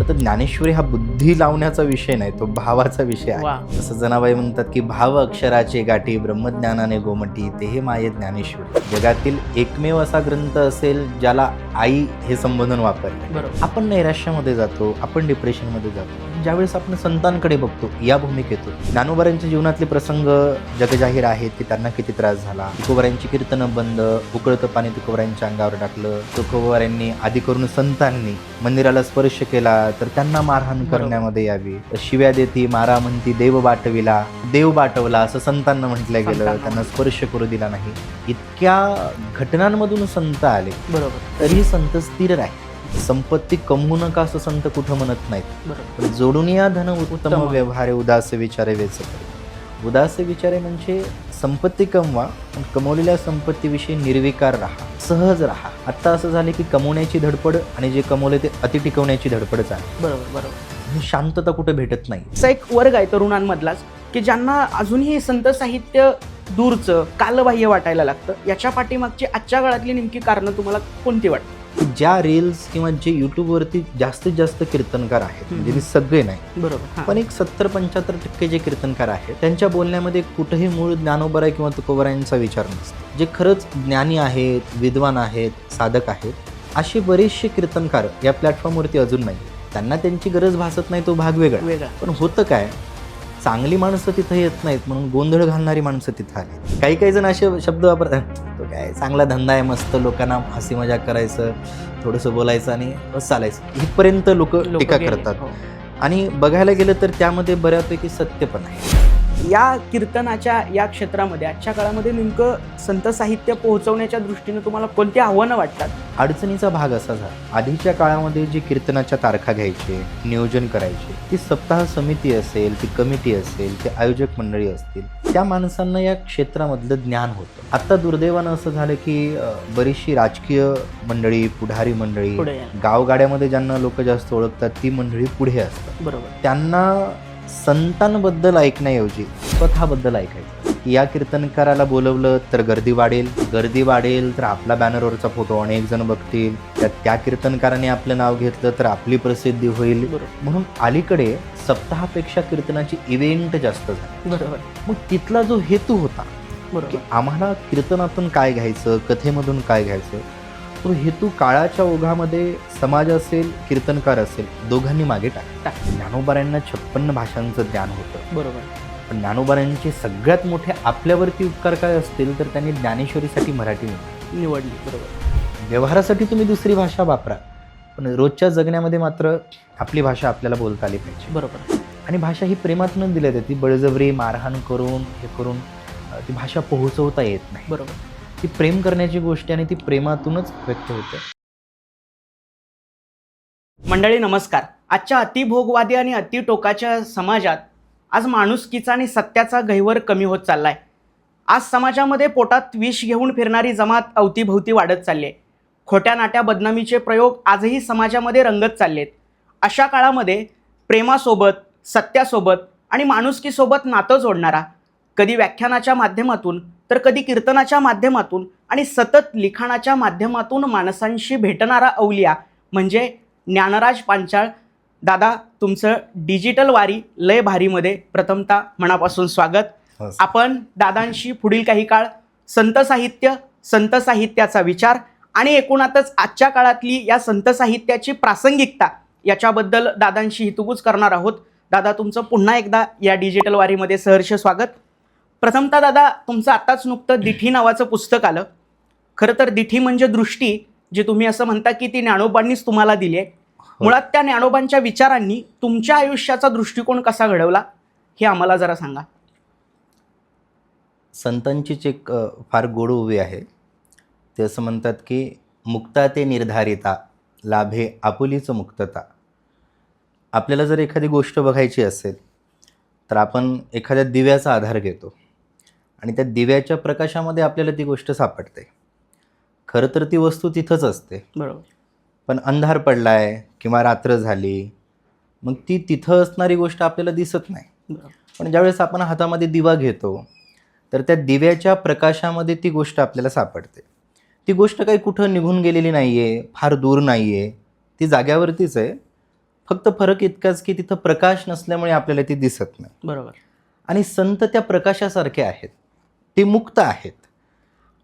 तर ज्ञानेश्वरी हा बुद्धी लावण्याचा विषय नाही, तो भावाचा विषय वा. आहे. जसं जनाबाई म्हणतात की भाव अक्षराचे गाठी ब्रह्मज्ञानाने गोमटी ते हे माये ज्ञानेश्वरी. जगातील एकमेव असा ग्रंथ असेल ज्याला आई हे संबोधन वापरले. बरोबर. आपण नैराश्यामध्ये जातो, आपण डिप्रेशनमध्ये जातो. ज्यावेळेस आपण संतांकडे बघतो या भूमिकेतून ज्ञानोबारांच्या जीवनातले प्रसंग जगजाहीर आहेत की त्यांना किती त्रास झाला. तुकोबारांची कीर्तनं बंद, उकळतं पाणी तुकोबारांच्या अंगावर टाकलं. तुकोबारांनी आधी करून संतांनी मंदिराला स्पर्श केला तर त्यांना मारहाण करण्यामध्ये यावी. शिव्या देती मारा म्हणती देव बाटविला, देव बाटवला असं संतांना म्हटलं गेलं. त्यांना स्पर्श करू दिला नाही. इतक्या घटनांमधून संत आले, बरोबर. तरीही संत स्थिर राहिले. संपत्ती कमवू नका असं संत कुठं म्हणत नाहीत. बरोबर. पण जोडून या धन उत्तम व्यवहारे उदास विचारे वेचक. उदास विचारे म्हणजे संपत्ती कमवा, पण कमवलेल्या संपत्तीविषयी निर्विकार राहा, सहज राहा. आत्ता असं झाले की कमवण्याची धडपड आणि जे कमवले ते अति टिकवण्याची धडपडच आहे. बरोबर. बरोबर. आणि शांतता कुठे भेटत नाही. असा एक वर्ग आहे तरुणांमधलाच की ज्यांना अजूनही संत साहित्य दूरचं कालबाह्य वाटायला लागतं. याच्या पाठीमागची आजच्या काळातली नेमकी कारणं तुम्हाला कोणती वाटतं? ज्या रील्स किंवा जे यूट्यूबवरती जास्तीत जास्त कीर्तनकार आहेत, म्हणजे मी सगळे नाही, बरोबर. पण एक 70-75% जे कीर्तनकार आहेत त्यांच्या बोलण्यामध्ये कुठेही मूळ ज्ञानोबराय किंवा तुकोबारायांचा विचार नसतो. जे खरंच ज्ञानी आहेत, विद्वान आहेत, साधक आहेत, असे बरेचसे कीर्तनकार या प्लॅटफॉर्मवरती अजून नाही. त्यांना त्यांची गरज भासत नाही, तो भाग वेगळा. पण होतं काय, चांगली माणसं तिथं येत नाहीत म्हणून गोंधळ घालणारी माणसं तिथं आली. काही जण असे शब्द वापरतात, तो काय चांगला धंदा आहे, मस्त लोकांना हसी मजाक करायचं, थोडंसं बोलायचं आणि बस चालायचं, इथपर्यंत लोक टीका करतात. आणि बघायला गेलं तर त्यामध्ये बऱ्यापैकी सत्य पण आहे. या कीर्तनाच्या या क्षेत्रामध्ये आजच्या काळामध्ये नेमकं संत साहित्य पोहोचवण्याच्या दृष्टीने तुम्हाला कोणती आव्हानं वाटतात? अडचणीचा भाग असा झाला, आधीच्या काळामध्ये जे कीर्तनाच्या तारखा घ्यायचे, नियोजन करायचे, ती सप्ताह समिती असेल, ती कमिटी असेल, ते आयोजक मंडळी असतील, त्या माणसांना या क्षेत्रामधलं ज्ञान होतं. आता दुर्दैवानं असं झालं की बरीचशी राजकीय मंडळी, पुढारी मंडळी, गावगाड्यामध्ये ज्यांना लोक जास्त ओळखतात ती मंडळी पुढे असतात. बरोबर. त्यांना संतांबद्दल ऐकण्याऐवजी स्वतःबद्दल ऐकायचं. या कीर्तनकाराला बोलवलं तर गर्दी वाढेल तर आपला बॅनरवरचा फोटो अनेक जण बघतील, त्या कीर्तनकाराने आपलं नाव घेतलं तर आपली प्रसिद्धी होईल. म्हणून अलीकडे सप्ताहापेक्षा कीर्तनाची इव्हेंट जास्त झाली. बरोबर. मग तिथला जो हेतू होता बरोबर, की आम्हाला कीर्तनातून काय घ्यायचं, कथेमधून काय घ्यायचं, तो हेतू काळाच्या ओघामध्ये समाज असेल, कीर्तनकार असेल, दोघांनी मागे टाकला. ज्ञानोबारायांना 56 भाषांचं ज्ञान होतं. बरोबर. पण ज्ञानोबारायांचे सगळ्यात मोठे आपल्यावरती उपकार काय असतील तर त्यांनी ज्ञानेश्वरीसाठी मराठी निवडली. बरोबर. व्यवहारासाठी तुम्ही दुसरी भाषा वापरा, पण रोजच्या जगण्यामध्ये मात्र आपली भाषा आपल्याला बोलता आली पाहिजे. बरोबर. आणि भाषा ही प्रेमातून दिली जाते, ती बळजबरी मारहाण करून हे करून ती भाषा पोहोचवता येत नाही. बरोबर. ती प्रेम करण्याची गोष्ट आणि ती प्रेमातूनच व्यक्त होते. मंडळी नमस्कार. आजच्या अतिभोगवादी आणि अतिटोकाच्या समाजात आज माणुसकीचा आणि सत्याचा गहिवर कमी होत चाललाय. आज समाजामध्ये पोटात विष घेऊन फिरणारी जमात अवतीभोवती वाढत चालली आहे. खोट्या नाट्या बदनामीचे प्रयोग आजही समाजामध्ये रंगत चाललेत. अशा काळामध्ये प्रेमासोबत, सत्यासोबत आणि माणुसकीसोबत नातं जोडणारा, कधी व्याख्यानाच्या माध्यमातून तर कधी कीर्तनाच्या माध्यमातून आणि सतत लिखाणाच्या माध्यमातून माणसांशी भेटणारा अवलिया म्हणजे ज्ञानराज पांचाळ. दादा, तुमचं डिजिटल वारी लय भारीमध्ये प्रथमतः मनापासून स्वागत. आपण दादांशी पुढील काही काळ संत साहित्य, संत साहित्याचा विचार आणि एकूणातच आजच्या काळातली या संत साहित्याची प्रासंगिकता याच्याबद्दल दादांशी हितगुज करणार आहोत. दादा, तुमचं पुन्हा एकदा या डिजिटल वारीमध्ये सहर्ष स्वागत. प्रथमतः दादा, तुमचं आत्ताच नुकतं दिठी नावाचं पुस्तक आलं. खरं तर दिठी म्हणजे दृष्टी, जी तुम्ही असं म्हणता की ती ज्ञानोबांनीच तुम्हाला दिली आहे. मुळात त्या ज्ञानोबांच्या विचारांनी तुमच्या आयुष्याचा दृष्टिकोन कसा घडवला हे आम्हाला जरा सांगा. संतांचीच एक फार गोड ओवी आहे. ते असं म्हणतात की मुक्ता ते निर्धारिता लाभे आपुलीच मुक्तता. आपल्याला जर एखादी गोष्ट बघायची असेल तर आपण एखाद्या दिव्याचा आधार घेतो आणि त्या दिव्याच्या प्रकाशामध्ये आपल्याला ती गोष्ट सापडते. खरं तर ती वस्तू तिथंच असते. बरोबर. पण अंधार पडलाय किंवा रात्र झाली, मग ती तिथं असणारी गोष्ट आपल्याला दिसत नाही. पण ज्यावेळेस आपण हातामध्ये दिवा घेतो तर त्या दिव्याच्या प्रकाशामध्ये ती गोष्ट आपल्याला सापडते. ती गोष्ट काही कुठं निघून गेलेली नाही आहे, फार दूर नाही आहे, ती जाग्यावरतीच आहे, फक्त फरक इतकाच की तिथं प्रकाश नसल्यामुळे आपल्याला ती दिसत नाही. बरोबर. आणि संत त्या प्रकाशासारखे आहेत, ते मुक्त आहेत.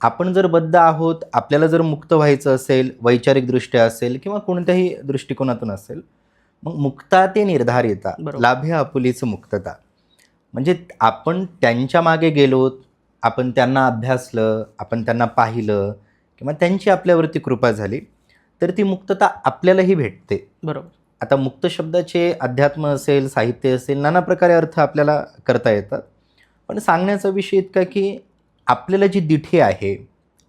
आपण जर बद्ध आहोत, आपल्याला जर मुक्त व्हायचं असेल, वैचारिकदृष्ट्या असेल किंवा कोणत्याही दृष्टिकोनातून असेल, मग मुक्ता ते निर्धारिता बरोबर. लाभे आपुलीच मुक्तता. म्हणजे आपण त्यांच्या मागे गेलोत, आपण त्यांना अभ्यासलं, आपण त्यांना पाहिलं किंवा त्यांची आपल्यावरती कृपा झाली, तर ती मुक्तता आपल्यालाही भेटते. बरोबर. आता मुक्त शब्दाचे अध्यात्म असेल, साहित्य असेल, नाना प्रकारे अर्थ आपल्याला करता येतात. पण सांगण्याचा विषय इतका की आपल्याला जी दिठी आहे,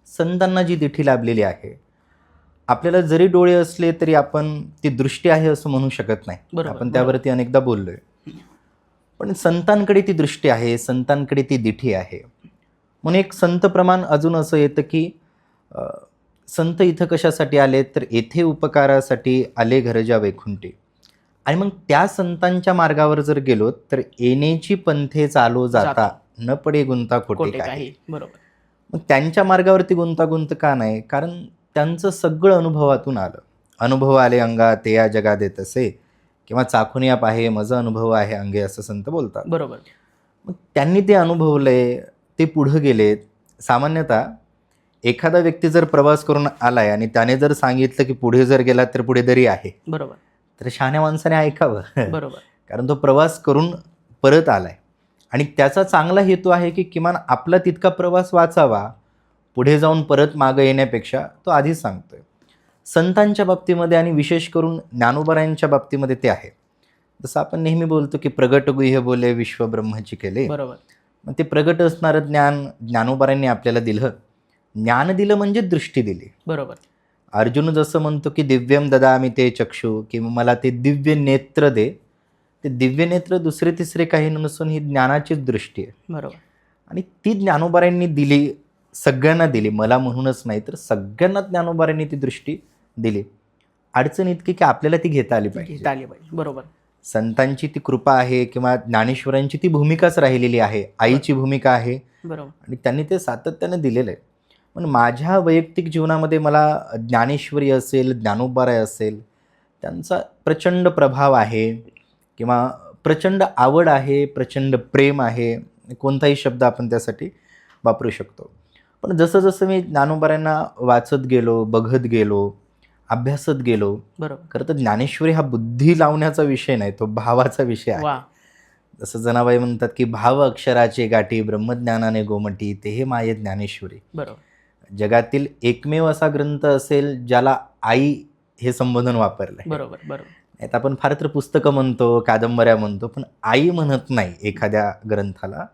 संतांना जी दिठी लाभलेली आहे, आपल्याला जरी डोळे असले तरी आपण ती दृष्टी आहे असं म्हणू शकत नाही. बरोबर, आपण त्यावरती अनेकदा बोललोय. पण संतांकडे ती दृष्टी आहे, संतांकडे ती दिठी आहे. म्हणून एक संत प्रमाण अजून असं येतं की संत इथं कशासाठी आले, तर येथे उपकारासाठी आले घरजा वैकुंठी. आणि मग त्या संतांच्या मार्गावर जर गेलो तर येण्याची पंथे चालो जाता न पडे गुंता खोटे कोटे काही. काही. बरोबर. मग त्यांच्या मार्गावरती गुंतागुंत का नाही, कारण त्यांचं सगळं अनुभवातून आलं. अनुभव आले अंगा ते या जगात येत असे किंवा चाखून या पाहे मज अनुभव आहे अंगे, असं संत बोलतात. बरोबर. मग त्यांनी ते अनुभवलंय, ते पुढं गेलेत. सामान्यतः एखादा व्यक्ती जर प्रवास करून आलाय आणि त्याने जर सांगितलं की पुढे जर गेला तर पुढे दरी आहे, बरोबर. तर शहाण्या माणसाने ऐकावं. बरोबर. कारण तो प्रवास करून परत आलाय आणि त्याचा चांगला हेतू आहे की किमान आपला तितका प्रवास वाचावा, पुढे जाऊन परत मागं येण्यापेक्षा तो आधीच सांगतोय. संतांच्या बाबतीमध्ये आणि विशेष करून ज्ञानोबारायांच्या बाबतीमध्ये ते आहे. जसं आपण नेहमी बोलतो की प्रगट गुह्य बोले विश्व ब्रह्मची केले. बरोबर. मग ते प्रगट असणारं ज्ञान ज्ञानोबारांनी आपल्याला दिलं. ज्ञान दिलं म्हणजे दृष्टी दिली. बरोबर. अर्जुन जसं म्हणतो की दिव्यम ददामी ते चक्षु, किंवा मला ते दिव्य नेत्र दे. ते दिव्य नेत्र दुसरे तिसरे काही नसून ही ज्ञानाचीच दृष्टी आहे. बरोबर. आणि ती ज्ञानोबारांनी दिली, सगळ्यांना दिली. मला म्हणूनच नाही तर सगळ्यांना ज्ञानोबारांनी ती दृष्टी दिली. अडचण इतकी की आपल्याला ती घेता आली पाहिजे. घेता आली पाहिजे. बरोबर. संतांची ती कृपा आहे किंवा ज्ञानेश्वरांची ती भूमिकाच राहिलेली आहे, आईची भूमिका आहे. बरोबर. आणि त्यांनी ते सातत्याने दिलेलं आहे. पण माझ्या वैयक्तिक जीवनामध्ये मला ज्ञानेश्वरी असेल, ज्ञानोबाराय असेल, त्यांचा प्रचंड प्रभाव आहे किंवा प्रचंड आवड आहे, प्रचंड प्रेम आहे. कोणताही शब्द आपण त्यासाठी वापरू शकतो. पण जसं जसं मी ज्ञानोबारांना वाचत गेलो, बघत गेलो, अभ्यासत गेलो, बरोबर. खरं तर ज्ञानेश्वरी हा बुद्धी लावण्याचा विषय नाही, तो भावाचा विषय आहे. वा. जसं जनाबाई म्हणतात की भाव अक्षराचे गाठी ब्रह्मज्ञानाने गोमटी, ते हे माये ज्ञानेश्वरी. बरोबर. जगातील एकमेव असा ग्रंथ असेल ज्याला आई हे संबोधन वापरलंय. बरोबर. बरोबर. नाही तर आपण फार तर पुस्तकं म्हणतो, कादंबऱ्या म्हणतो, पण आई म्हणत नाही एखाद्या ग्रंथाला.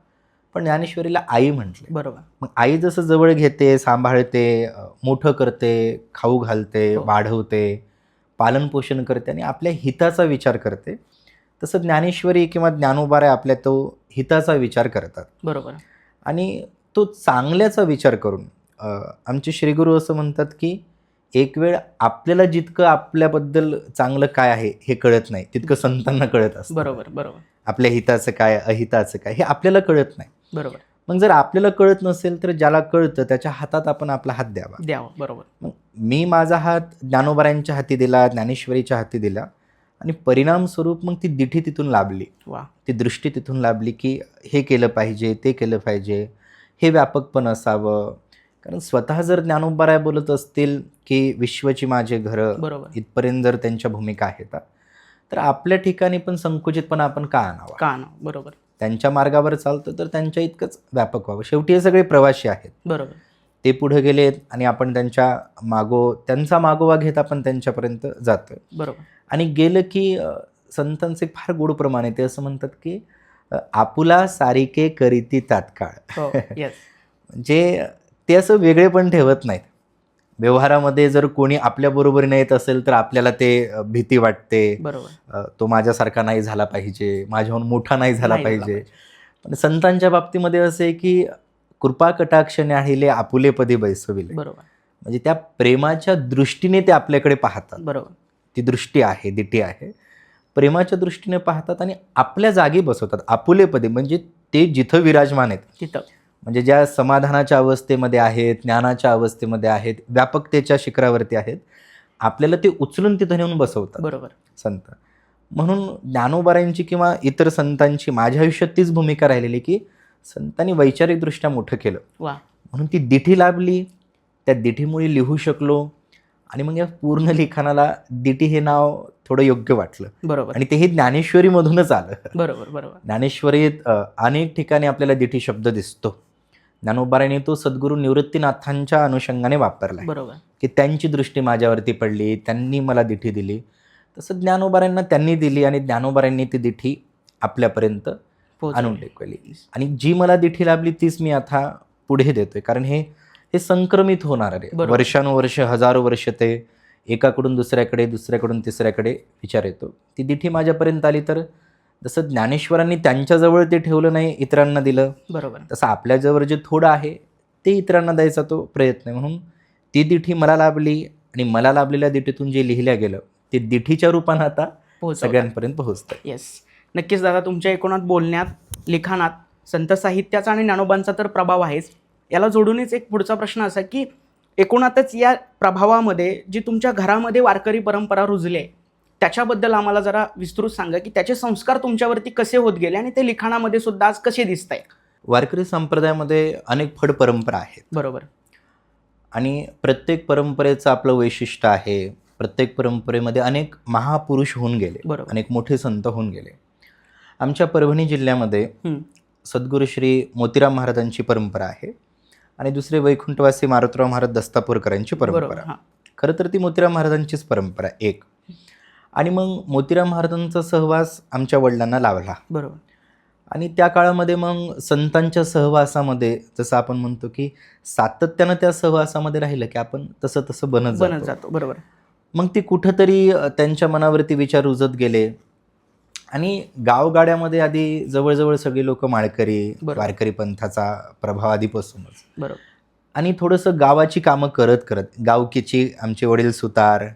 पण ज्ञानेश्वरीला आई म्हटले. बरोबर. मग आई जसं जवळ घेते, सांभाळते, मोठं करते, खाऊ घालते, हो. वाढवते, पालनपोषण करते आणि आपल्या हिताचा विचार करते, तसं ज्ञानेश्वरी किंवा ज्ञानोबाराय आपल्या तो हिताचा विचार करतात. बरोबर. आणि तो चांगल्याचा विचार करून आमचे श्रीगुरू असं म्हणतात की एक वेळ आपल्याला जितकं आपल्याबद्दल चांगलं काय आहे हे कळत नाही, तितकं संतांना कळत असतं. बरोबर. बरोबर. आपल्या हिताचं काय, अहिताचं काय हे आपल्याला कळत नाही. बरोबर. मग जर आपल्याला कळत नसेल तर ज्याला कळतं त्याच्या हातात आपण आपला हात द्यावा. बरोबर. मग मी माझा हात ज्ञानोबारांच्या हाती दिला, ज्ञानेश्वरीच्या हाती दिला आणि परिणामस्वरूप मग ती दिठी तिथून लाभली. वा. ती दृष्टी तिथून लाभली की हे केलं पाहिजे, ते केलं पाहिजे, हे व्यापकपण असावं. कारण स्वतः जर ज्ञानोबाराय बोलत असतील की विश्वची माझे घरं, बरोबर. इथपर्यंत जर त्यांच्या भूमिका आहेत, तर आपल्या ठिकाणी पण संकुचितपणा आपण का आणावा? का ना. बरोबर. त्यांच्या मार्गावर चालतं तर त्यांच्या इतकंच व्यापक व्हावं. शेवटी हे सगळे प्रवासी आहेत. बरोबर. ते पुढे गेलेत आणि आपण त्यांचा मागोवा घेत आपण त्यांच्यापर्यंत जातोय. बरोबर. आणि गेलं की संतांचे फार गोड प्रमाण आहे. ते असं म्हणतात की आपुला सारिके करीती तात्काळ. हो. येस. म्हणजे ते असं वेगळे पण ठेवत नाहीत. व्यवहारामध्ये जर कोणी आपल्या बरोबरीने येत असेल तर आपल्याला ते भीती वाटते. बरोबर. तो माझ्यासारखा नाही झाला पाहिजे, माझ्याहून मोठा नाही झाला नाही झाला पाहिजे. पण संतांच्या बाबतीमध्ये असं आहे की कृपा कटाक्ष न्याहिले आपुले पदी बैसविले. बरोबर. म्हणजे त्या प्रेमाच्या दृष्टीने ते आपल्याकडे पाहतात. बरोबर. ती दृष्टी आहे, दिठी आहे, प्रेमाच्या दृष्टीने पाहतात आणि आपल्या जागी बसवतात. आपुलेपदी म्हणजे ते जिथं विराजमान आहेत, तिथं म्हणजे ज्या समाधानाच्या अवस्थेमध्ये आहेत, ज्ञानाच्या अवस्थेमध्ये आहेत, व्यापकतेच्या शिखरावरती आहेत, आपल्याला ते उचलून तिथं नेऊन बसवतात बरोबर. संत. म्हणून ज्ञानोबारायांची किंवा इतर संतांची माझ्या आयुष्यात तीच भूमिका राहिलेली की संतांनी वैचारिकदृष्ट्या मोठं केलं, वा. म्हणून ती दिठी लाभली, त्या दिठीमुळे लिहू शकलो आणि मग या पूर्ण लिखाणाला दिठी हे नाव थोडं योग्य वाटलं. बरोबर. आणि तेही ज्ञानेश्वरीमधूनच आलं. बरोबर बरोबर. ज्ञानेश्वरीत अनेक ठिकाणी आपल्याला दिठी शब्द दिसतो. ज्ञानोबारायांनी तो सद्गुरू निवृत्तीनाथांच्या अनुषंगाने वापरला, बरोबर. की त्यांची दृष्टी माझ्यावरती पडली, त्यांनी मला दिठी दिली. तसं ज्ञानोबारायांना त्यांनी दिली आणि ज्ञानोबारायांनी ती दिठी आपल्यापर्यंत आणून टेकवली. आणि जी मला दिठी लाभली तीच मी आता पुढे देतोय, कारण हे संक्रमित होणार आहे. बरोबर. वर्षानुवर्ष, हजारो वर्ष ते एकाकडून दुसऱ्याकडे, दुसऱ्याकडून तिसऱ्याकडे विचार येतो. ती दिठी माझ्यापर्यंत आली, तर जसं ज्ञानेश्वरांनी त्यांच्याजवळ ते ठेवलं नाही, इतरांना दिलं, बरोबर. तसं आपल्याजवळ जे थोडं आहे ते इतरांना द्यायचा तो प्रयत्न आहे. म्हणून ती दिठी मला लाभली आणि मला लाभलेल्या दिठीतून जे लिहिल्या गेलं ते दिठीच्या रूपानं आता सगळ्यांपर्यंत पोहोचतं. येस, नक्कीच दादा. तुमच्या एकूणात बोलण्यात, लिखाणात संत साहित्याचा आणि ज्ञानोबांचा तर प्रभाव आहेच. याला जोडूनच एक पुढचा प्रश्न असा की एकूणातच या प्रभावामध्ये जी तुमच्या घरामध्ये वारकरी परंपरा रुजली आहे त्याच्याबद्दल आम्हाला जरा विस्तृत सांगा, की त्याचे संस्कार तुमच्यावरती कसे होत गेले आणि ते लिखाणामध्ये सुद्धा आज कसे दिसत आहे. वारकरी संप्रदायामध्ये अनेक फड परंपरा आहेत. बरोबर. आणि प्रत्येक परंपरेचं आपलं वैशिष्ट्य आहे. प्रत्येक परंपरेमध्ये अनेक महापुरुष होऊन गेले, बरोबर. अनेक मोठे संत होऊन गेले. आमच्या परभणी जिल्ह्यामध्ये सद्गुरू श्री मोतीराम महाराजांची परंपरा आहे आणि दुसरे वैकुंठवासी मारुतराव महाराज दस्तापूरकरांची परंपरा. खरं तर ती मोतीराम महाराजांचीच परंपरा एक. आणि मग मोतीराम महाराजांचा सहवास आमच्या वडिलांना लाभला. बरोबर. आणि त्या काळामध्ये मग संतांच्या सहवासामध्ये जसं आपण म्हणतो की सातत्यानं त्या सहवासामध्ये राहिलं की आपण तसं तसं बनत जातो. बरोबर. मग ती कुठंतरी त्यांच्या मनावरती विचार रुजत गेले आणि गावगाड्यामध्ये आधी जवळजवळ सगळी लोक माळकरी, वारकरी पंथाचा प्रभाव आधीपासूनच. बरोबर. आणि थोडंसं गावाची कामं करत करत, गावकीची आमचे वडील सुतार,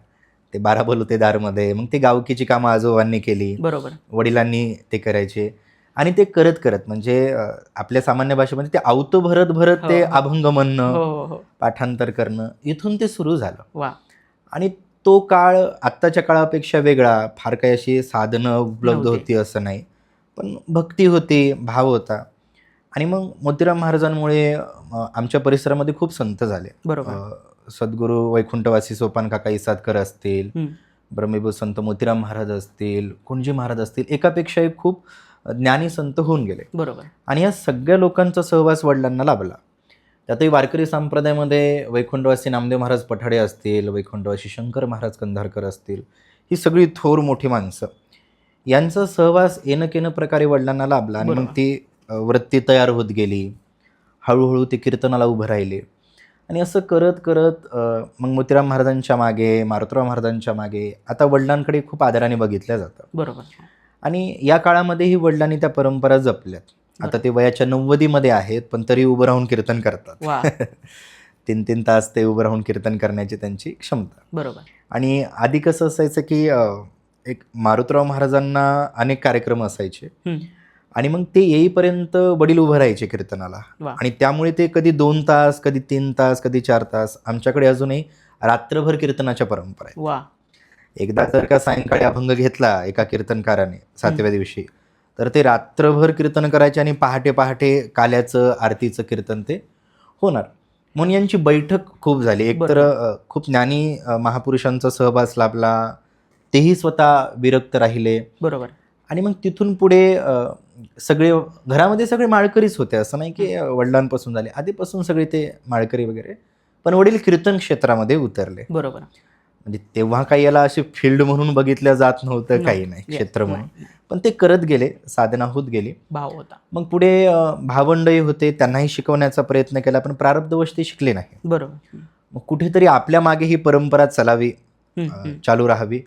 ते 12 बलुतेदारमध्ये, मग ते गावकीची कामं आजोबांनी केली, बरोबर, वडिलांनी ते करायचे. आणि ते करत करत म्हणजे आपल्या सामान्य भाषेमध्ये ते आवतो भरत भरत ते अभंग म्हणणं, पाठांतर करणं, इथून ते सुरू झालं. वा. आणि तो काळ आत्ताच्या काळापेक्षा वेगळा, फार काही अशी साधनं उपलब्ध होती असं नाही, पण भक्ती होती, भाव होता. आणि मग मोतीराम महाराजांमुळे आमच्या परिसरामध्ये खूप संत झाले. बरोबर. सद्गुरू वैकुंठवासी सोपान काका इसादकर असतील, ब्रह्मविभूत संत मोतीराम महाराज असतील, कुंजी महाराज असतील, एकापेक्षा एक खूप ज्ञानी संत होऊन गेले. बरोबर. आणि या सगळ्या लोकांचा सहवास वडिलांना लाभला. त्यातही वारकरी संप्रदायामध्ये वैकुंठवासी नामदेव महाराज पठाडे असतील, वैकुंठवासी शंकर महाराज कंधारकर असतील, ही सगळी थोर मोठी माणसं, यांचा सहवास येणं केनं प्रकारे वडिलांना लाभला. आणि मग ती वृत्ती तयार होत गेली. हळूहळू ते कीर्तनाला उभं राहिले. आणि असं करत करत मग मोतीराम महाराजांच्या मागे, मारुतराव महाराजांच्या मागे आता वडिलांकडे खूप आदराने बघितल्या जातं. बरोबर. आणि या काळामध्येही वडिलांनी त्या परंपरा जपल्यात. आता ते वयाच्या 90मध्ये आहेत, पण तरी उभं राहून कीर्तन करतात. 3-3 तास ते उभं राहून कीर्तन करण्याची त्यांची क्षमता. बरोबर. आणि आधी कसं असायचं की एक मारुतराव महाराजांना अनेक कार्यक्रम असायचे आणि मग ते येईपर्यंत वडील उभं राहायचे कीर्तनाला. आणि त्यामुळे ते कधी 2 तास, कधी 3 तास, कधी 4 तास. आमच्याकडे अजूनही रात्रभर कीर्तनाच्या परंपरा आहे. एकदा जर का सायंकाळी अभंग घेतला एका कीर्तनकाराने 7व्या दिवशी, तर ते रात्रभर कीर्तन करायचे आणि पहाटे पहाटे काल्याचं, आरतीचं कीर्तन ते होणार. म्हणून यांची बैठक खूप झाली. एकतर खूप ज्ञानी महापुरुषांचा सहवास लाभला, तेही स्वतः विरक्त राहिले. बरोबर. आणि मग तिथून पुढे सगळे घरामध्ये सगळे माळकरीच होते, असं नाही की वडिलांपासून झाले, आधीपासून सगळे ते माळकरी वगैरे. पण वडील कीर्तन क्षेत्रामध्ये उतरले. बरोबर. म्हणजे तेव्हा काही याला असे फील्ड म्हणून बघितलं जात नव्हतं, काही नाही, क्षेत्र म्हणून. पण ते करत गेले, साधना होत गेली, भाव होता. मग पुढे भावंडही होते, त्यांनाही शिकवण्याचा प्रयत्न केला, पण प्रारब्धवश ते शिकले नाही. बरोबर. मग कुठेतरी आपल्या मागे ही परंपरा चालावी, चालू राहावी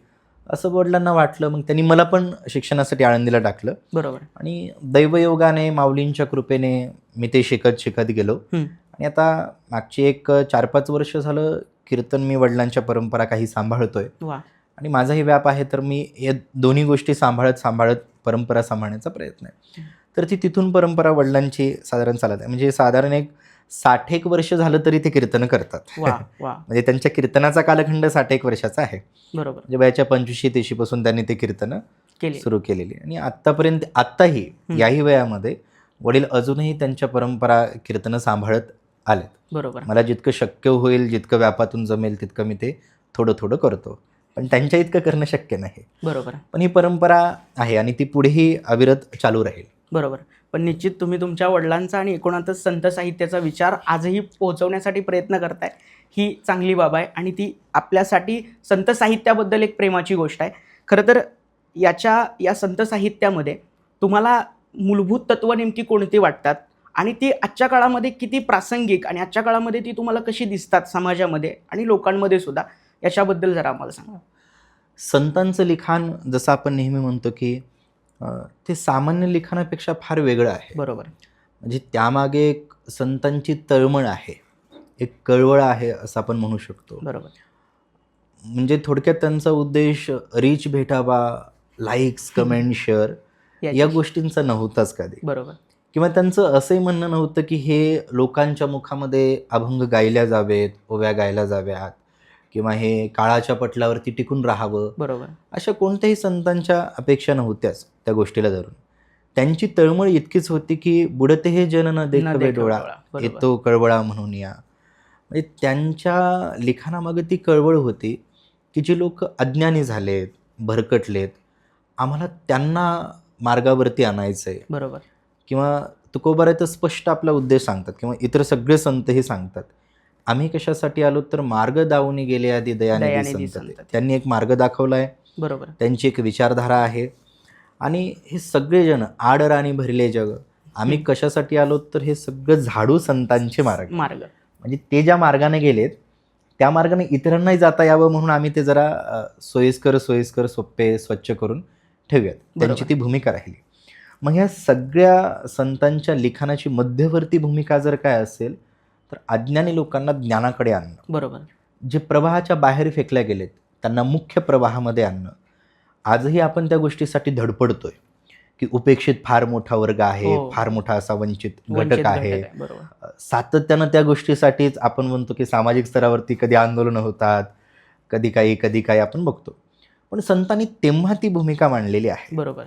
असं वडिलांना वाटलं. मग त्यांनी मला पण शिक्षणासाठी आळंदीला टाकलं. बरोबर. आणि दैवयोगाने, माऊलींच्या कृपेने मी ते शिकत शिकत गेलो. आणि आता मागची एक 4-5 वर्ष झालं कीर्तन मी वडिलांच्या परंपरा काही सांभाळतोय. आणि माझाही व्याप आहे, तर मी या दोन्ही गोष्टी सांभाळत परंपरा सांभाळण्याचा प्रयत्न आहे. तर ती तिथून परंपरा वडिलांची साधारण चालत आहे. म्हणजे साधारण एक 60 वर्ष झालं तरी ते कीर्तन करतात. म्हणजे त्यांच्या कीर्तनाचा कालखंड 60 वर्षाचा आहे. बरोबर. म्हणजे वयाच्या 25-30 पासून त्यांनी ते कीर्तन केली. सुरू केलेली. आणि आत्तापर्यंत आत्ताही याही वयामध्ये वडील अजूनही त्यांच्या परंपरा कीर्तनं सांभाळत आलेत. बरोबर. मला जितकं शक्य होईल, जितकं व्यापातून जमेल तितकं मी ते थोडं थोडं करतो, पण त्यांच्या इतकं करणं शक्य नाही. बरोबर. पण ही परंपरा आहे आणि ती पुढेही अविरत चालू राहील. बरोबर. पण निश्चित तुम्ही तुमच्या वडिलांचा आणि एकूणातच संत साहित्याचा विचार आजही पोहोचवण्यासाठी प्रयत्न करताय, ही चांगली बाब आहे आणि ती आपल्यासाठी संत साहित्याबद्दल एक प्रेमाची गोष्ट आहे. खरं तर या संत साहित्यामध्ये तुम्हाला मूलभूत तत्त्व नेमकी कोणती वाटतात आणि ती आजच्या काळामध्ये किती प्रासंगिक आणि आजच्या काळामध्ये ती तुम्हाला कशी दिसतात समाजामध्ये आणि लोकांमध्ये सुद्धा, याच्याबद्दल जरा आम्हाला सांगा. संतांचं लिखाण जसं आपण नेहमी म्हणतो की ते सामान्य लिखाणापेक्षा फार वेगळं आहे. बरोबर. म्हणजे त्यामागे एक संतांची तळमळ आहे, एक कळवळ आहे असं आपण म्हणू शकतो. बरोबर. म्हणजे थोडक्यात त्यांचा उद्देश रीच भेटावा, लाईक्स, कमेंट, शेअर या गोष्टींचा नव्हताच कधी. बरोबर. किंवा त्यांचं असंही म्हणणं नव्हतं की हे लोकांच्या मुखामध्ये अभंग गायल्या जावेत, ओव्या गायल्या जाव्यात किंवा हे काळाच्या पटलावरती टिकून राहावं. बरोबर. अशा कोणत्याही संतांच्या अपेक्षा नव्हत्याच त्या गोष्टीला धरून. त्यांची तळमळ इतकीच होती की बुडते हे जन न देखवे डोळा, येतो कळवळा म्हणून या. म्हणजे त्यांच्या लिखाणामागे ती कळवळ होती की जी लोक अज्ञानी झालेत, भरकटलेत, आम्हाला त्यांना मार्गावरती आणायचं आहे. बरोबर. किंवा तुकोबाराय तर स्पष्ट आपला उद्देश सांगतात किंवा इतर सगळे संतही सांगतात, आम्ही कशासाठी आलो तर मार्ग दावून गेले आधी दयानिधी संत. त्यांनी एक मार्ग दाखवला आहे. बरोबर. त्यांची एक विचारधारा आहे आणि हे सगळे जण आडराणी भरले जग, आम्ही कशासाठी आलो तर हे सगळं झाडू संतांचे मार्ग. म्हणजे ते ज्या मार्गाने गेलेत त्या मार्गाने इतरांनाही जाता यावं म्हणून आम्ही ते जरा सोयीस्कर सोपे स्वच्छ करून ठेवूयात. त्यांची ती भूमिका राहिली. मग ह्या सगळ्या संतांच्या लिखाणाची मध्यवर्ती भूमिका जर काय असेल तर अज्ञानी लोकांना ज्ञानाकडे आणणं. बरोबर. जे प्रवाहाच्या बाहेर फेकल्या गेलेत त्यांना मुख्य प्रवाहामध्ये आणणं. आजही आपण त्या गोष्टीसाठी धडपडतोय की उपेक्षित फार मोठा वर्ग आहे, फार मोठा असा वंचित घटक आहे. सातत्यानं त्या गोष्टीसाठीच आपण म्हणतो की सामाजिक स्तरावरती कधी आंदोलनं होतात, कधी काही आपण बघतो. पण संतांनी तेव्हा ती भूमिका मांडलेली आहे. बरोबर.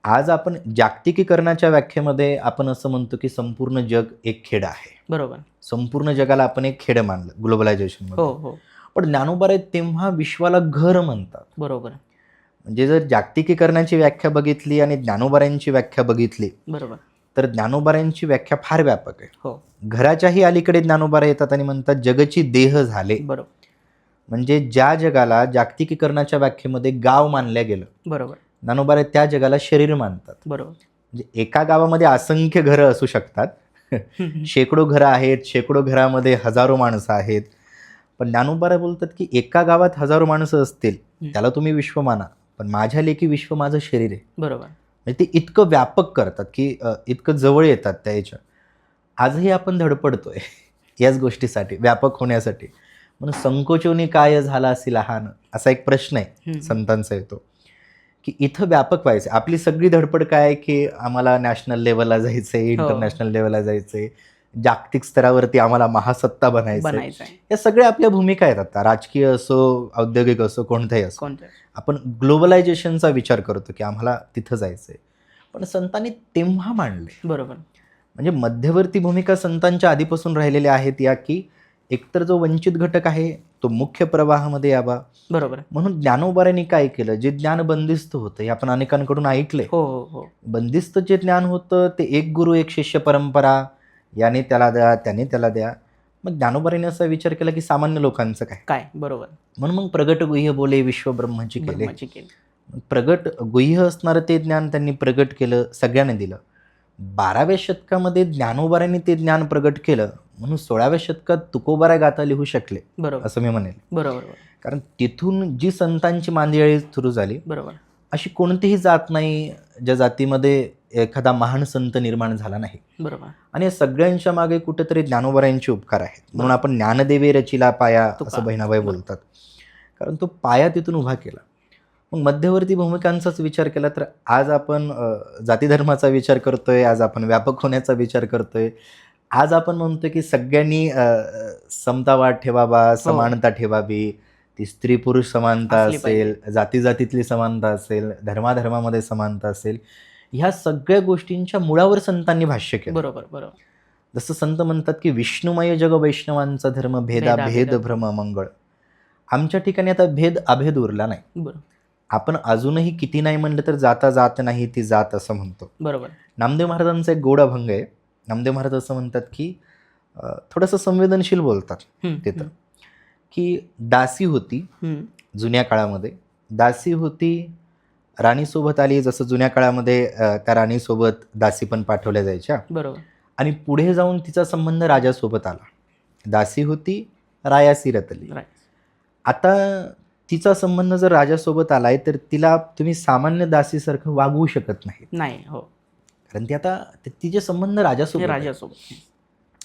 आज आपण जागतिकीकरणाच्या व्याख्येमध्ये आपण असं म्हणतो की संपूर्ण जग एक खेड आहे. बरोबर. संपूर्ण जगाला आपण एक खेड मानलं ग्लोबलायझेशन मध्ये. पण ज्ञानोबाराय तेव्हा विश्वाला घर म्हणतात. बरोबर. म्हणजे जर जागतिकीकरणाची व्याख्या बघितली आणि ज्ञानोबारायांची व्याख्या बघितली, बरोबर, तर ज्ञानोबारायांची व्याख्या फार व्यापक आहे. हो. घराच्याही अलीकडे ज्ञानोबाराय येतात आणि म्हणतात जगची देह झाले. बरोबर. म्हणजे ज्या जगाला जागतिकीकरणाच्या व्याख्येमध्ये गाव मानलं गेलं, बरोबर, ज्ञानोबाराय त्या जगाला शरीर मानतात. बरोबर. म्हणजे एका गावामध्ये असंख्य घरं असू शकतात, शेकडो घरं आहेत, शेकडो घरामध्ये हजारो माणसं आहेत, पण ज्ञानोबाराय बोलतात की एका गावात हजारो माणसं असतील त्याला तुम्ही विश्व माना, पण माझ्या लेखी विश्व माझं शरीर आहे. बरोबर. म्हणजे ते इतकं व्यापक करतात की इतकं जवळ येतात त्याच्या. आजही आपण धडपडतोय याच गोष्टीसाठी, व्यापक होण्यासाठी. म्हणून संकोचोनी काय झाला असेल लहान, असा एक प्रश्न आहे संतांचा येतो की इथं व्यापक व्हायचं. आपली सगळी धडपड काय आहे की आम्हाला नॅशनल लेवलला जायचंय, इंटरनॅशनल लेवलला जायचंय, जागतिक स्तरावरती आम्हाला महासत्ता बनायचं. या सगळ्या आपल्या भूमिका आहेत. आता राजकीय असो, औद्योगिक असो, कोणत्याही असो, आपण ग्लोबलायझेशनचा विचार करतो की आम्हाला तिथं जायचंय. पण संतांनी तेव्हा मांडले. बरोबर. म्हणजे मध्यवर्ती भूमिका संतांच्या आधीपासून राहिलेल्या आहेत या की एकतर जो वंचित घटक आहे तो मुख्य प्रवाहामध्ये यावा. बरोबर. म्हणून ज्ञानोबारायांनी काय केलं, जे ज्ञान बंदिस्त होतं हे आपण अनेकांकडून ऐकलंय. हो. बंदिस्त जे ज्ञान होतं ते एक गुरु एक शिष्य परंपरा, याने त्याला द्या, त्याने त्याला द्या. मग ज्ञानोबारायांनी असा विचार केला की सामान्य लोकांचं काय. बरोबर. म्हणून मग प्रगट गुह्य बोले विश्व ब्रह्मची केले. प्रगट गुह्य असणारं ते ज्ञान त्यांनी प्रगट केलं, सगळ्यांनी दिलं. 12व्या शतकामध्ये ज्ञानोबारायांनी ते ज्ञान प्रगट केलं म्हणून 16व्या शतकात तुकोबाराय गाथा लिहू शकले, असं मी म्हणेल. बरोबर. कारण तिथून जी संतांची मांदियाळी सुरू झाली, बरोबर, अशी कोणतीही जात नाही ज्या जातीमध्ये एखादा महान संत निर्माण झाला नाही. बरोबर. आणि या सगळ्यांच्या मागे कुठेतरी ज्ञानोबारायांचे उपकार आहेत. म्हणून आपण ज्ञानदेवे रचिला पाया असं बहिणाबाई बोलतात, कारण तो पाया तिथून उभा केला. मग मध्यवर्ती भूमिकांचाच विचार केला तर आज आपण जाती धर्माचा विचार करतोय, आज आपण व्यापक होण्याचा विचार करतोय, आज आपण म्हणतोय की सगळ्यांनी समतावाद ठेवावा, समानता ठेवावी, ती स्त्री पुरुष समानता असली असेल, जाती जातीतली समानता असेल, धर्माधर्मामध्ये समानता असेल, ह्या सगळ्या गोष्टींच्या मुळावर संतांनी भाष्य केलं. बरोबर बरोबर. जसं संत म्हणतात की विष्णुमय जग वैष्णवांचा धर्म, भेदा भेद भ्रम मंगळ. आमच्या ठिकाणी आता भेद अभेद उरला नाही. बरोबर आपण अजूनही किती नाही म्हणलं तर जाता जात नाही ती जात असं म्हणतो. बरोबर. नामदेव महाराजांचा एक गोड अभंग आहे. नामदेव महाराज असं म्हणतात की थोडंसं संवेदनशील बोलतात तिथं, की दासी होती जुन्या काळामध्ये, दासी होती राणीसोबत आली. जसं जुन्या काळामध्ये त्या राणीसोबत दासी पण पाठवल्या जायच्या. बरोबर. आणि पुढे जाऊन तिचा संबंध राजासोबत आला. दासी होती रायासी रतली. आता तिचा संबंध जर राजासोबत आलाय तर तिला तुम्ही सामान्य दासीसारखं वागवू शकत नाही. हो, कारण ती आता तिचे संबंध राजासोबत.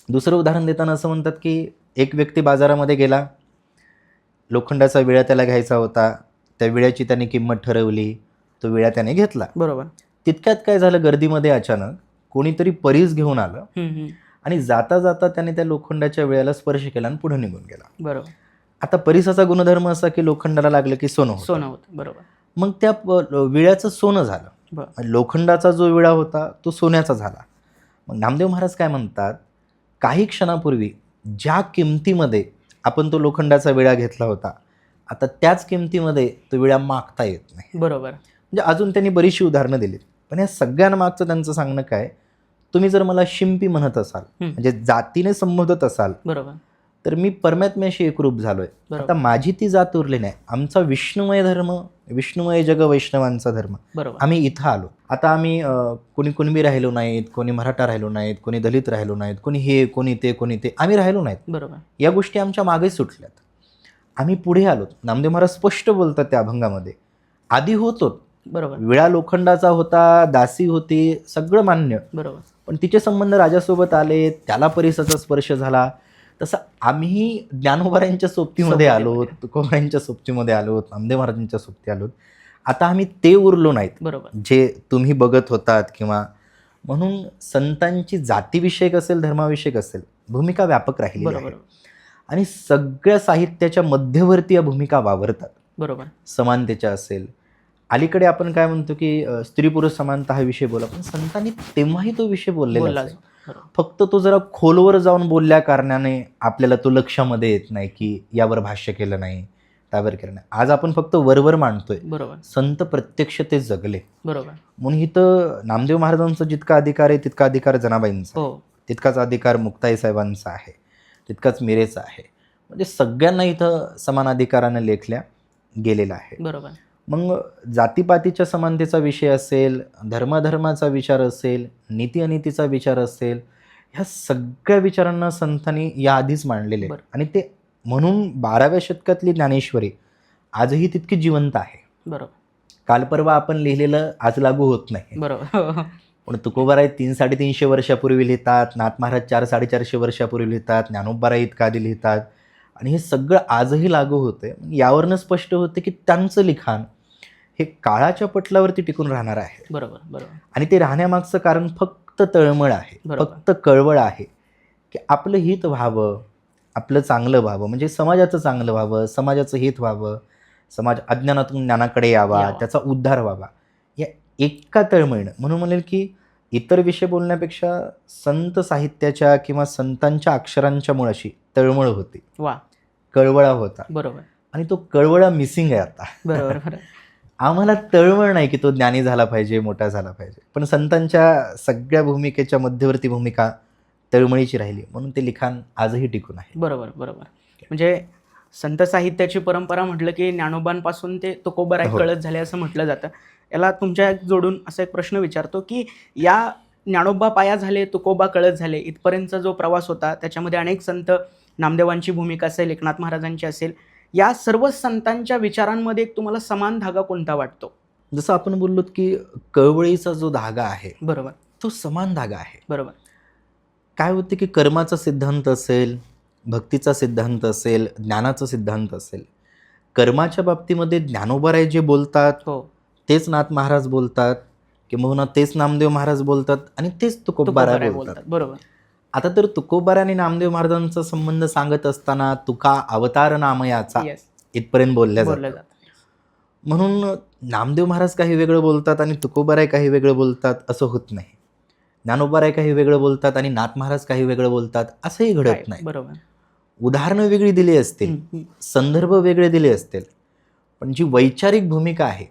दुसरं उदाहरण देताना असं म्हणतात की एक व्यक्ती बाजारामध्ये गेला, लोखंडाचा विळा त्याला घ्यायचा होता, त्या विळ्याची त्याने किंमत ठरवली, तो विळा त्याने घेतला. बरोबर. तितक्यात काय झालं, गर्दीमध्ये अचानक कोणीतरी परीस घेऊन आलं आणि जाता जाता त्याने त्या लोखंडाच्या विळ्याला स्पर्श केला आणि पुढे निघून गेला. बरोबर. आता परिसाचा गुणधर्म असा की लोखंडाला लागलं की सोनं होतं. बरोबर. मग त्या विळ्याचं सोनं झालं. लोखंडाचा जो विळा होता तो सोन्याचा झाला. मग नामदेव महाराज काय म्हणतात, काही क्षणापूर्वी ज्या किमतीमध्ये आपण तो लोखंडाचा विळा घेतला होता, आता त्याच किमतीमध्ये तो विळा मागता येत नाही. बरोबर. म्हणजे अजून त्यांनी बरीचशी उदाहरणं दिली. पण या सगळ्यांमागचं त्यांचं सांगणं काय, तुम्ही जर मला शिंपी म्हणत असाल, म्हणजे जातीने संबोधत असाल, बरोबर, तर मी परमात्म्याशी एकरूप झालोय. आता माझी ती जात उरली नाही. आमचा विष्णुमय धर्म, विष्णुमय जग वैष्णवांचा धर्म, आम्ही इथं आलो. आता आम्ही कोणी कुणबी राहिलो नाहीत, कोणी मराठा राहिलो नाहीत, कोणी दलित राहिलो नाहीत, कोणी हे कोणी ते आम्ही राहिलो नाहीत. बरोबर. या गोष्टी आमच्या मागे सुटल्यात. आम्ही पुढे आलो. नामदेव महाराज स्पष्ट बोलतात त्या अभंगामध्ये, आधी होतो. बरोबर. विळा लोखंडाचा होता, दासी होती, सगळं मान्य. बरोबर. पण तिचे संबंध राजासोबत आले, त्याला परिसाचा स्पर्श झाला. तसं आम्ही ज्ञानोबारायांच्या सोबतीमध्ये आलो, तुकोबारायांच्या सोबतीमध्ये आलो, नामदेव महाराजांच्या सोबती आलो. आता आम्ही ते उरलो नाहीत. बरोबर. जे तुम्ही बघत होतात. किंवा म्हणून संतांची जातीविषयक असेल, धर्माविषयक असेल, भूमिका व्यापक राहिली आहे. आणि सगळ्या साहित्याच्या मध्यवर्ती या भूमिका वावरतात. बरोबर. समानतेच्या असेल, अलीकडे आपण काय म्हणतो की स्त्री पुरुष समानता हा विषय बोला, पण संतांनी तेव्हाही तो विषय बोललेला आहे. फक्त तो जरा खोलवर जाऊन बोलल्या कारणाने आपल्याला तो लक्षामध्ये येत नाही की यावर भाष्य केलं नाही, त्यावर केलं नाही. आज आपण फक्त वरवर मांडतोय. बरोबर. संत प्रत्यक्ष ते जगले. बरोबर. म्हणून इथं नामदेव महाराजांचा जितका अधिकार आहे तितका अधिकार जनाबाईंचा, तितकाच अधिकार मुक्ताई साहेबांचा आहे, तितकाच मिरेचा आहे. म्हणजे सगळ्यांना इथं समान अधिकाराने लेखल्या गेलेला आहे. बरोबर. मग जातीपातीच्या समानतेचा विषय असेल, धर्माधर्माचा विचार असेल, नीती अनितीचा विचार असेल, ह्या सगळ्या विचारांना संतांनी याआधीच मांडलेले. आणि ते म्हणून 12व्या शतकातली ज्ञानेश्वरी आजही तितकी जिवंत आहे. बरोबर. काल परवा आपण लिहिलेलं आज लागू होत नाही. बरोबर. पण तुकोबाराय 300-350 वर्षापूर्वी लिहितात, नाथ महाराज 400-450 वर्षापूर्वी लिहितात, ज्ञानोबाराय इतका आधी लिहितात. आणि हे सगळं आजही लागू होते. यावरनं स्पष्ट होते की त्यांचं लिखाण हे काळाच्या पटलावरती टिकून राहणार आहे. बरोबर. बरोबर. आणि ते राहण्यामागचं कारण फक्त तळमळ आहे, फक्त कळवळ आहे की आपलं हित व्हावं, आपलं चांगलं व्हावं, म्हणजे समाजाचं चांगलं व्हावं, समाजाचं हित व्हावं, समाज अज्ञानातून ज्ञानाकडे यावा, त्याचा उद्धार व्हावा, या एका तळमळीनं. म्हणून म्हणेल की इतर विषय बोलण्यापेक्षा संत साहित्याच्या किंवा संतांच्या अक्षरांच्या मुळाशी तळमळ होती, कळवळा होता. बरोबर. आणि तो कळवळा मिसिंग आहे आता. बरोबर. आम्हाला तळमळ नाही की तो ज्ञानी झाला पाहिजे, मोठा झाला पाहिजे, पण संतांच्या सगळ्या भूमिकेच्या मध्यवर्ती भूमिका तळमळीची राहिली, म्हणून ते लिखाण आजही टिकून आहे. बरोबर. बरोबर. म्हणजे संत साहित्याची परंपरा म्हटलं की ज्ञानोबांपासून ते तुकोबाराय कळत झाले असं म्हटलं जातं. याला तुमच्या जोडून असा एक प्रश्न विचारतो की या ज्ञानोबा पाया झाले, तुकोबा कळत झाले, इथपर्यंतचा जो प्रवास होता त्याच्यामध्ये अनेक संत, नामदेवांची भूमिका असेल, एकनाथ महाराजांची असेल, या सर्व संतांच्या विचारांमध्ये एक तुम्हाला समान धागा कोणता वाटतो? जसं आपण बोललो की कळवळीचा जो धागा आहे, बरोबर, तो समान धागा आहे. बरोबर. काय होते की कर्माचा सिद्धांत असेल, भक्तीचा सिद्धांत असेल, ज्ञानाचा सिद्धांत असेल, कर्माच्या बाबतीमध्ये ज्ञानोबाराय जे बोलतात तेच नाथ महाराज बोलतात, किंवा तेच नामदेव महाराज बोलतात, आणि तेच तुकोबाराय बोलतात. बरोबर. आता तर तुकोबाराय आणि नामदेव महाराजांचा संबंध सांगत असताना तुका अवतार नामयाचा इथपर्यंत बोलल्या बोललं जातं. जातं. म्हणून नामदेव महाराज काही वेगळं बोलतात आणि तुकोबाराय काही वेगळं बोलतात असं होत नाही. ज्ञानोबाराय काही वेगळं बोलतात आणि नाथ महाराज काही वेगळं बोलतात असंही काय, घडत नाही. बरोबर. उदाहरणं वेगळी दिली असतील, हम्म, संदर्भ वेगळे दिले असतील, पण जी वैचारिक भूमिका आहे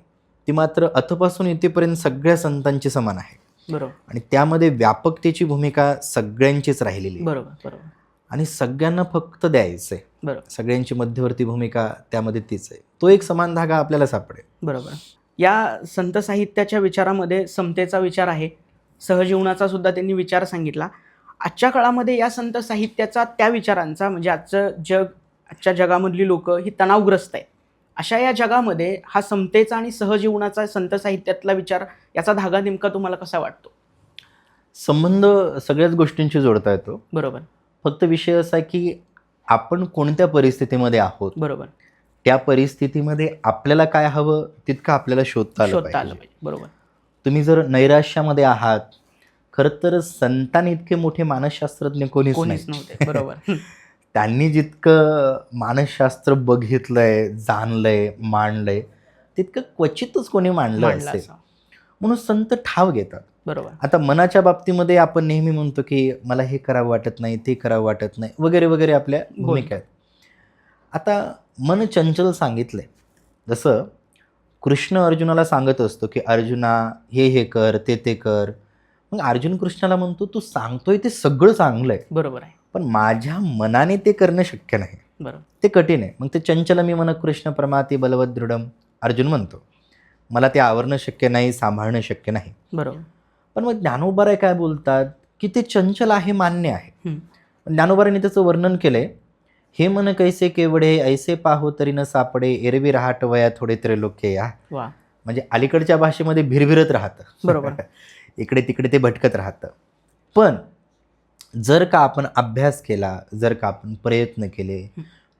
ती मात्र अथपासून इथेपर्यंत सगळ्या संतांची समान आहे. बरोबर आणि त्यामध्ये व्यापकतेची भूमिका सगळ्यांचीच राहिलेली आहे. बरोबर बरोबर आणि सगळ्यांना फक्त द्यायचंय. बरोबर सगळ्यांची मध्यवर्ती भूमिका त्यामध्ये तीच आहे. तो एक समान धागा आपल्याला सापडेल. बरोबर. या संत साहित्याच्या विचारामध्ये समतेचा विचार आहे, सहजीवनाचा सुद्धा त्यांनी विचार सांगितला. आजच्या काळामध्ये या संत साहित्याचा, त्या विचारांचा, म्हणजे आजच्या जगामधली लोक ही तणावग्रस्त आहेत. अशा या जगामध्ये हा समतेचा आणि सहजीवनाचा संत साहित्यातला विचार, याचा धागा नेमका तुम्हाला कसा वाटतो? संबंध सगळ्याच गोष्टींशी जोडता येतो. बरोबर फक्त विषय असा आहे की आपण कोणत्या परिस्थितीमध्ये आहोत, बरोबर त्या परिस्थितीमध्ये आपल्याला काय हवं तितकं आपल्याला शोधता आलं शोधता आलं पाहिजे. पाहिजे. बरोबर तुम्ही जर नैराश्यामध्ये आहात, खरं तर संतांनी इतके मोठे मानसशास्त्रज्ञ कोणीच कोणीच नाही. नव्हते. बरोबर त्यांनी जितकं मानसशास्त्र बघितलंय, जाणलंय, मांडलंय, तितकं क्वचितच कोणी मांडलं मांडला असेल. असा. म्हणून संत ठाव घेतात. बरोबर आता मनाच्या बाबतीमध्ये आपण नेहमी म्हणतो की मला हे करावं वाटत नाही, ते करावं वाटत नाही, वगैरे वगैरे आपल्या भूमिका आहेत. आता मन चंचल सांगितलंय. जसं कृष्ण अर्जुनाला सांगत असतो की अर्जुना हे कर, ते कर. मग अर्जुन कृष्णाला म्हणतो तू सांगतोय ते सगळं चांगलं आहे, बरोबर आहे. पण माझ्या मनाने ते करणं शक्य नाही, बरोबर ते कठीण आहे. मग ते चंचल मी मन कृष्ण प्रमाती बलवत दृढम अर्जुन म्हणतो. मला ते आवरणं शक्य नाही, सांभाळणं शक्य नाही. बरोबर. पण मग ज्ञानोबाराय काय बोलतात की ते चंचल आहे, मान्य आहे. हम्म. ज्ञानोबारांनी त्याचं वर्णन केलंय. हे मन कैसे केवढे ऐसे पाहो तरी न सापडे, एरवी राहट वया थोडे तरी लोके या. वा. म्हणजे अलीकडच्या भाषेमध्ये भिरभिरत राहतं. बरोबर. इकडे तिकडे ते भटकत राहतं. पण जर का आपण अभ्यास केला, जर का आपण प्रयत्न केले,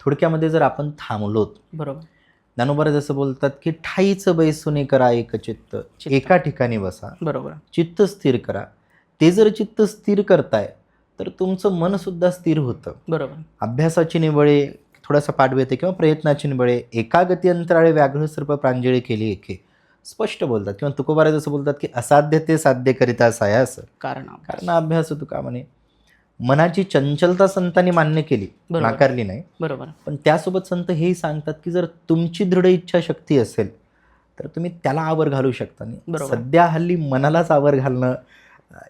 थोडक्यामध्ये जर आपण थांबलोत. बरोबर. ज्ञानोबा जसं बोलतात की ठाईचं बैसुनी करा एक चित्त, एका ठिकाणी बसा, बरोबर. चित्त स्थिर करा. ते जर चित्त स्थिर करताय तर तुमचं मन सुद्धा स्थिर होतं. बरोबर. अभ्यासाची निबळे, थोडासा पाठवते किंवा प्रयत्नाची निबळे, एकागती अंतराळे व्याघ्र सर्प प्रांजळे केली एके, स्पष्ट बोलतात. किंवा तुकोबाराय जसं बोलतात की असाध्य ते साध्य करिता सायास, कारण अभ्यास तुका म्हणे. मनाची चंचलता संतांनी मान्य केली, बरोबर. नाकारली नाही. बरोबर. पण त्यासोबत संत हेही सांगतात की जर तुमची दृढ इच्छाशक्ती असेल तर तुम्ही त्याला आवर घालू शकता. बरोबर. सध्या हल्ली मनालाच आवर घालणं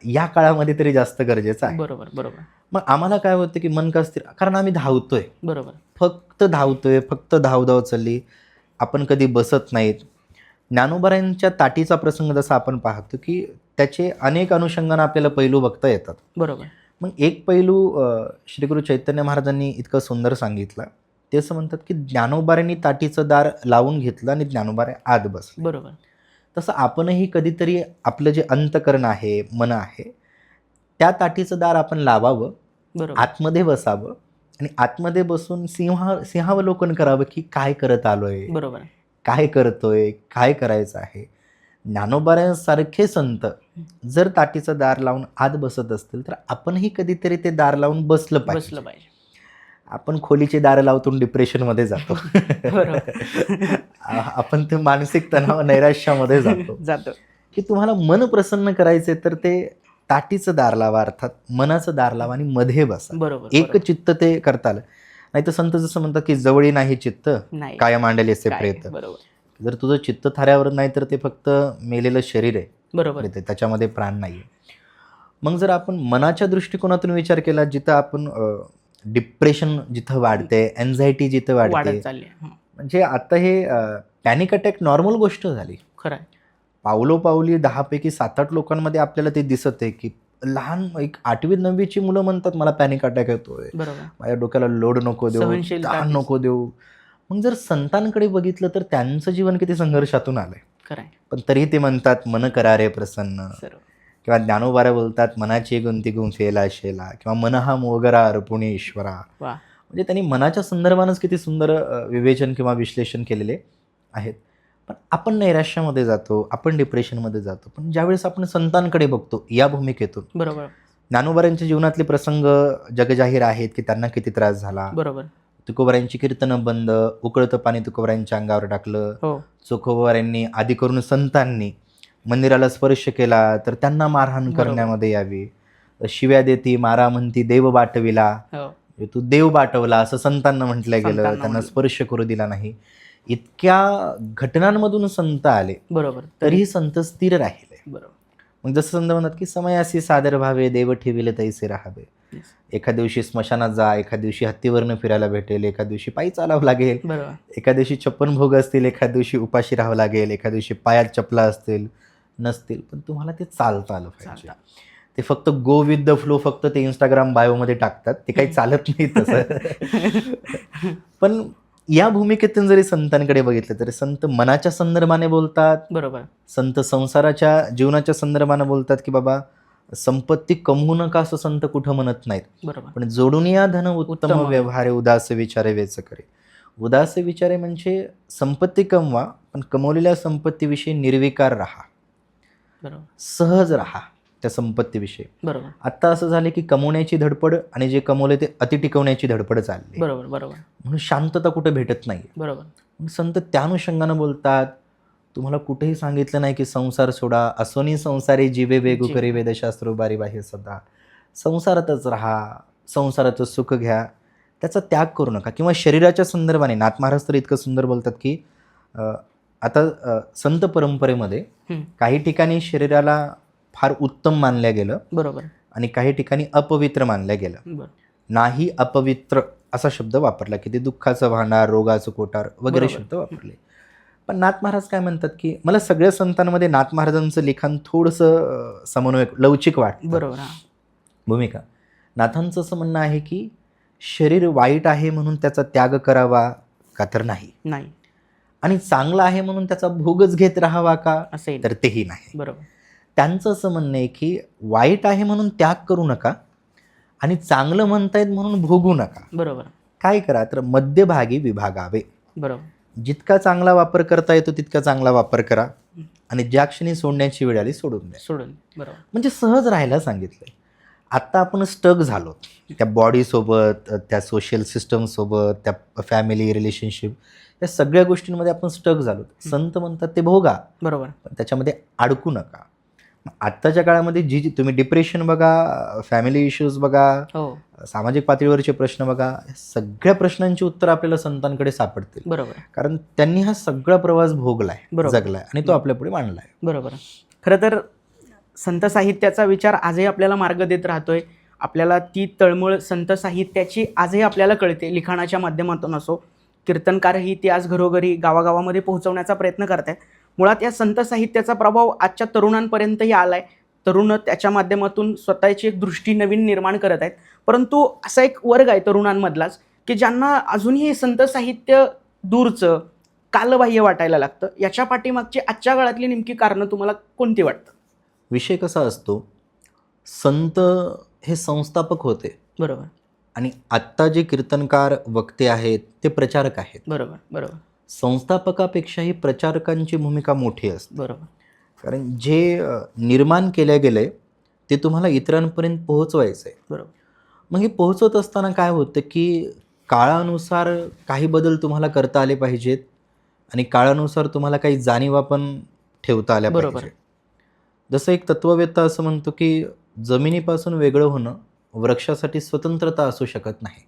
या काळामध्ये तरी जास्त गरजेचं आहे. बरोबर. बरोबर. मग आम्हाला काय होतं की मन का स्थिर, कारण आम्ही धावतोय, बरोबर. फक्त धावतोय, फक्त धावधाव चालली, आपण कधी बसत नाहीत. ज्ञानोबारायांच्या ताटीचा प्रसंग जसा आपण पाहतो की त्याचे अनेक अनुषंगाने आपल्याला पैलू बघता येतात. बरोबर. मग एक पैलू श्री गुरु चैतन्य महाराजांनी इतकं सुंदर सांगितलं. ते असं म्हणतात की ज्ञानोबारांनी ताटीचं दार लावून घेतलं आणि ज्ञानोबारे आत बसले. बरोबर. तसं आपणही कधीतरी आपलं जे अंतकरण आहे, मन आहे, त्या ताटीचं दार आपण लावावं, बरोबर. आतमध्ये बसावं आणि आतमध्ये बसून सिंहावलोकन करावं की काय करत आलोय, बरोबर. काय करतोय, काय करायचं आहे. ज्ञानोबारांसारखे संत जर ताटीचं दार लावून आत बसत असतील तर आपणही कधीतरी ते दार लावून बसलं बसलं पाहिजे. पाहिजे. आपण खोलीची दारं लावतून डिप्रेशनमध्ये जातो. बरोबर. आपण ते मानसिक तणाव, नैराश्यामध्ये जातो. की तुम्हाला मन प्रसन्न करायचे तर ते ताटीचं दार लावा, अर्थात मनाचं दार लावा आणि मध्ये बसा. बरोबर. एक चित्त ते करता आलं. नाही तर संत जसं म्हणतात की जवळी नाही चित्त, नाही. काय मांडले असे काय? प्रेत. बरोबर. जर तुझं चित्त थाऱ्यावर नाही तर ते फक्त मेलेलं शरीर आहे. बरोबर. त्याच्यामध्ये प्राण नाही. मग जर आपण मनाच्या दृष्टिकोनातून विचार केला, जिथं आपण डिप्रेशन जिथं वाढते, एन्झायटी जिथं वाढते, वाढत चालली. म्हणजे आता हे पॅनिक अटॅक नॉर्मल गोष्ट झाली. खरं आहे. पावलोपावली 10 पैकी 7-8 लोकांमध्ये आपल्याला ते दिसत आहे की लहान एक 8वी 9वीची मुलं म्हणतात मला पॅनिक अटॅक येतोय, बरोबर. माझ्या डोक्याला लोड नको देऊ, सहनशीलता ताण नको देऊ. मग जर संतांकडे बघितलं तर त्यांचं जीवन किती संघर्षातून आलंय, खरं आहे. पण तरी ते म्हणतात मन करा रे प्रसन्न. सर्व. किंवा ज्ञानोबारा बोलतात मनाची गुंती गुंफेला शेला, किंवा मन हा मोगरा अर्पुणी ईश्वरा. वा. म्हणजे त्यांनी मनाच्या संदर्भानंच किती सुंदर विवेचन किंवा विश्लेषण केलेले आहेत. पण आपण नैराश्यामध्ये जातो, आपण डिप्रेशनमध्ये जातो. पण ज्यावेळेस आपण संतांकडे बघतो या भूमिकेतून, बरोबर. ज्ञानोबारांच्या जीवनातले प्रसंग जगजाहीर आहेत की त्यांना किती त्रास झाला, बरोबर. तुकोबारायांची कीर्तनं बंद, उकळतं पाणी तुकोबारायांच्या अंगावर टाकलं, हो तुकोबारायांनी आधी करून संतांनी मंदिराला स्पर्श केला तर त्यांना मारहाण बरोबर. करण्यामध्ये यावी, शिव्या देती मारा म्हणती देव बाटविला, हो म्हणजे तू देव बाटवला असं संतांना म्हटलं गेलं, संतांना त्यांना म्हटलं. स्पर्श करू दिला नाही. इतक्या घटनांमधून संत आले बरोबर तरीही संत स्थिर राहिले. बरोबर मग जसं संत म्हणतात की समयासी सादर व्हावे, देव ठेविले तैसे राहावे. Yes. एका दिवशी स्मशानात जा, एका दिवशी हत्तीवरनं फिरायला भेटेल, एका दिवशी पायी चालावं लागेल, बरोबर एका दिवशी 56 भोग असतील, एका दिवशी उपाशी राहावं लागेल, एका दिवशी पायात चपला असतील नसतील, पण तुम्हाला ते चालता आलं पाहिजे. चालतं. ते फक्त गो विथ द फ्लो फक्त ते इंस्टाग्राम बायोमध्ये टाकतात, ते काही चालत नाही तसं. पण या भूमिकेतून जरी संतांकडे बघितलं तरी संत मनाच्या संदर्भाने बोलतात, बरोबर संत संसाराच्या जीवनाच्या संदर्भाने बोलतात की बाबा संपत्ती कमवू नका असं संत कुठं म्हणत नाहीत, बरोबर पण जोडून या धन उत्तम उत्तम व्यवहारे, उदास विचारे वेच करे. उदास विचारे म्हणजे संपत्ती कमवा, पण कमवलेल्या संपत्तीविषयी निर्विकार राहा, बरोबर सहज राहा त्या संपत्तीविषयी. बरोबर आत्ता असं झालं की कमवण्याची धडपड आणि जे कमवले ते अति टिकवण्याची धडपड चालली, बरोबर बरोबर म्हणून शांतता कुठे भेटत नाही. बरोबर मग संत त्या अनुषंगानं बोलतात, तुम्हाला कुठेही सांगितलं नाही की संसार सोडा, असोनी संसारी जीवे वेगू करी वेदशास्त्र बारी बाह्य सदा. संसारातच राहा, संसाराचं सुख घ्या, त्याचा त्याग करू नका. किंवा शरीराच्या संदर्भाने नाथ महाराज तर इतकं सुंदर बोलतात की आता संत परंपरेमध्ये काही ठिकाणी शरीराला फार उत्तम मानलं गेलं बरोबर आणि काही ठिकाणी अपवित्र मानलं गेलं. बरोबर नाही अपवित्र असा शब्द वापरला की ते दुःखाचं भांडार, रोगाचं कोटार वगैरे बरोबर. शब्द वापरले. पण नाथ महाराज काय म्हणतात की मला सगळ्या संतांमध्ये नाथ महाराजांचं लिखाण थोडंसं समन्वय लवचिक वाटतं. बरोबर हा भूमिका नाथांचं असं म्हणणं आहे की शरीर वाईट आहे म्हणून त्याचा त्याग करावा का तर नाही, नाही आणि चांगलं आहे म्हणून त्याचा भोगच घेत राहावा का असेल तर तेही नाही. बरोबर त्यांचं असं म्हणणं आहे की वाईट आहे म्हणून त्याग करू नका आणि चांगलं म्हणतायत म्हणून भोगू नका. बरोबर काय करा तर मध्यभागी विभागावे. बरोबर जितका चांगला वापर करता येतो तितका चांगला वापर करा आणि ज्या क्षणी सोडण्याची वेळ आली सोडून द्या. सोडून बरोबर म्हणजे सहज राहायला सांगितलंय. आत्ता आपण स्टक झालो त्या बॉडीसोबत, त्या सोशल सिस्टमसोबत, त्या फॅमिली रिलेशनशिप, त्या सगळ्या गोष्टींमध्ये आपण स्टक झालो. संत म्हणतात ते भोगा, बरोबर पण त्याच्यामध्ये अडकू नका. आत्ताच्या काळामध्ये जी तुम्ही डिप्रेशन बघा, फॅमिली इश्यूज बघा, हो सामाजिक पातळीवरचे प्रश्न बघा, या सगळ्या प्रश्नांची उत्तर आपल्याला संतांकडे सापडतील. बरोबर कारण त्यांनी हा सगळा प्रवास भोगलाय, बरोबर. जगलाय आणि तो आपल्या पुढे मांडलाय. बरोबर खरं तर संत साहित्याचा विचार आजही आपल्याला मार्ग देत राहतोय. आपल्याला ती तळमळ संत साहित्याची आजही आपल्याला कळते, लिखाणाच्या माध्यमातून असो. कीर्तनकारही ती आज घरोघरी गावागावामध्ये पोहोचवण्याचा प्रयत्न करत आहेत. मुळात या संत साहित्याचा प्रभाव आजच्या तरुणांपर्यंतही आला आहे. तरुण त्याच्या माध्यमातून स्वतःची एक दृष्टी नवीन निर्माण करत आहेत. परंतु असा एक वर्ग आहे तरुणांमधलाच की ज्यांना अजूनही संत साहित्य दूरचं, कालबाह्य वाटायला लागतं. याच्या पाठीमागची आजच्या काळातली नेमकी कारणं तुम्हाला कोणती वाटतं? विषय कसा असतो, संत हे संस्थापक होते बरोबर आणि आत्ता जे कीर्तनकार वक्ते आहेत ते प्रचारक आहेत. बरोबर बरोबर संस्थापकापेक्षाही प्रचारकांची भूमिका मोठी असते. बरोबर कारण जे निर्माण केलं गेलंय ते तुम्हाला इतरांपर्यंत पोहोचवायचं आहे. बरोबर मग हे पोहोचवत असताना काय होतं की काळानुसार काही बदल तुम्हाला करता आले पाहिजेत आणि काळानुसार तुम्हाला काही जाणीवा पण ठेवता आल्या बरोबर. पाहिजे. जसं एक तत्ववेत्ता असं म्हणतो की जमिनीपासून वेगळं होणं वृक्षासाठी स्वतंत्रता असू शकत नाही.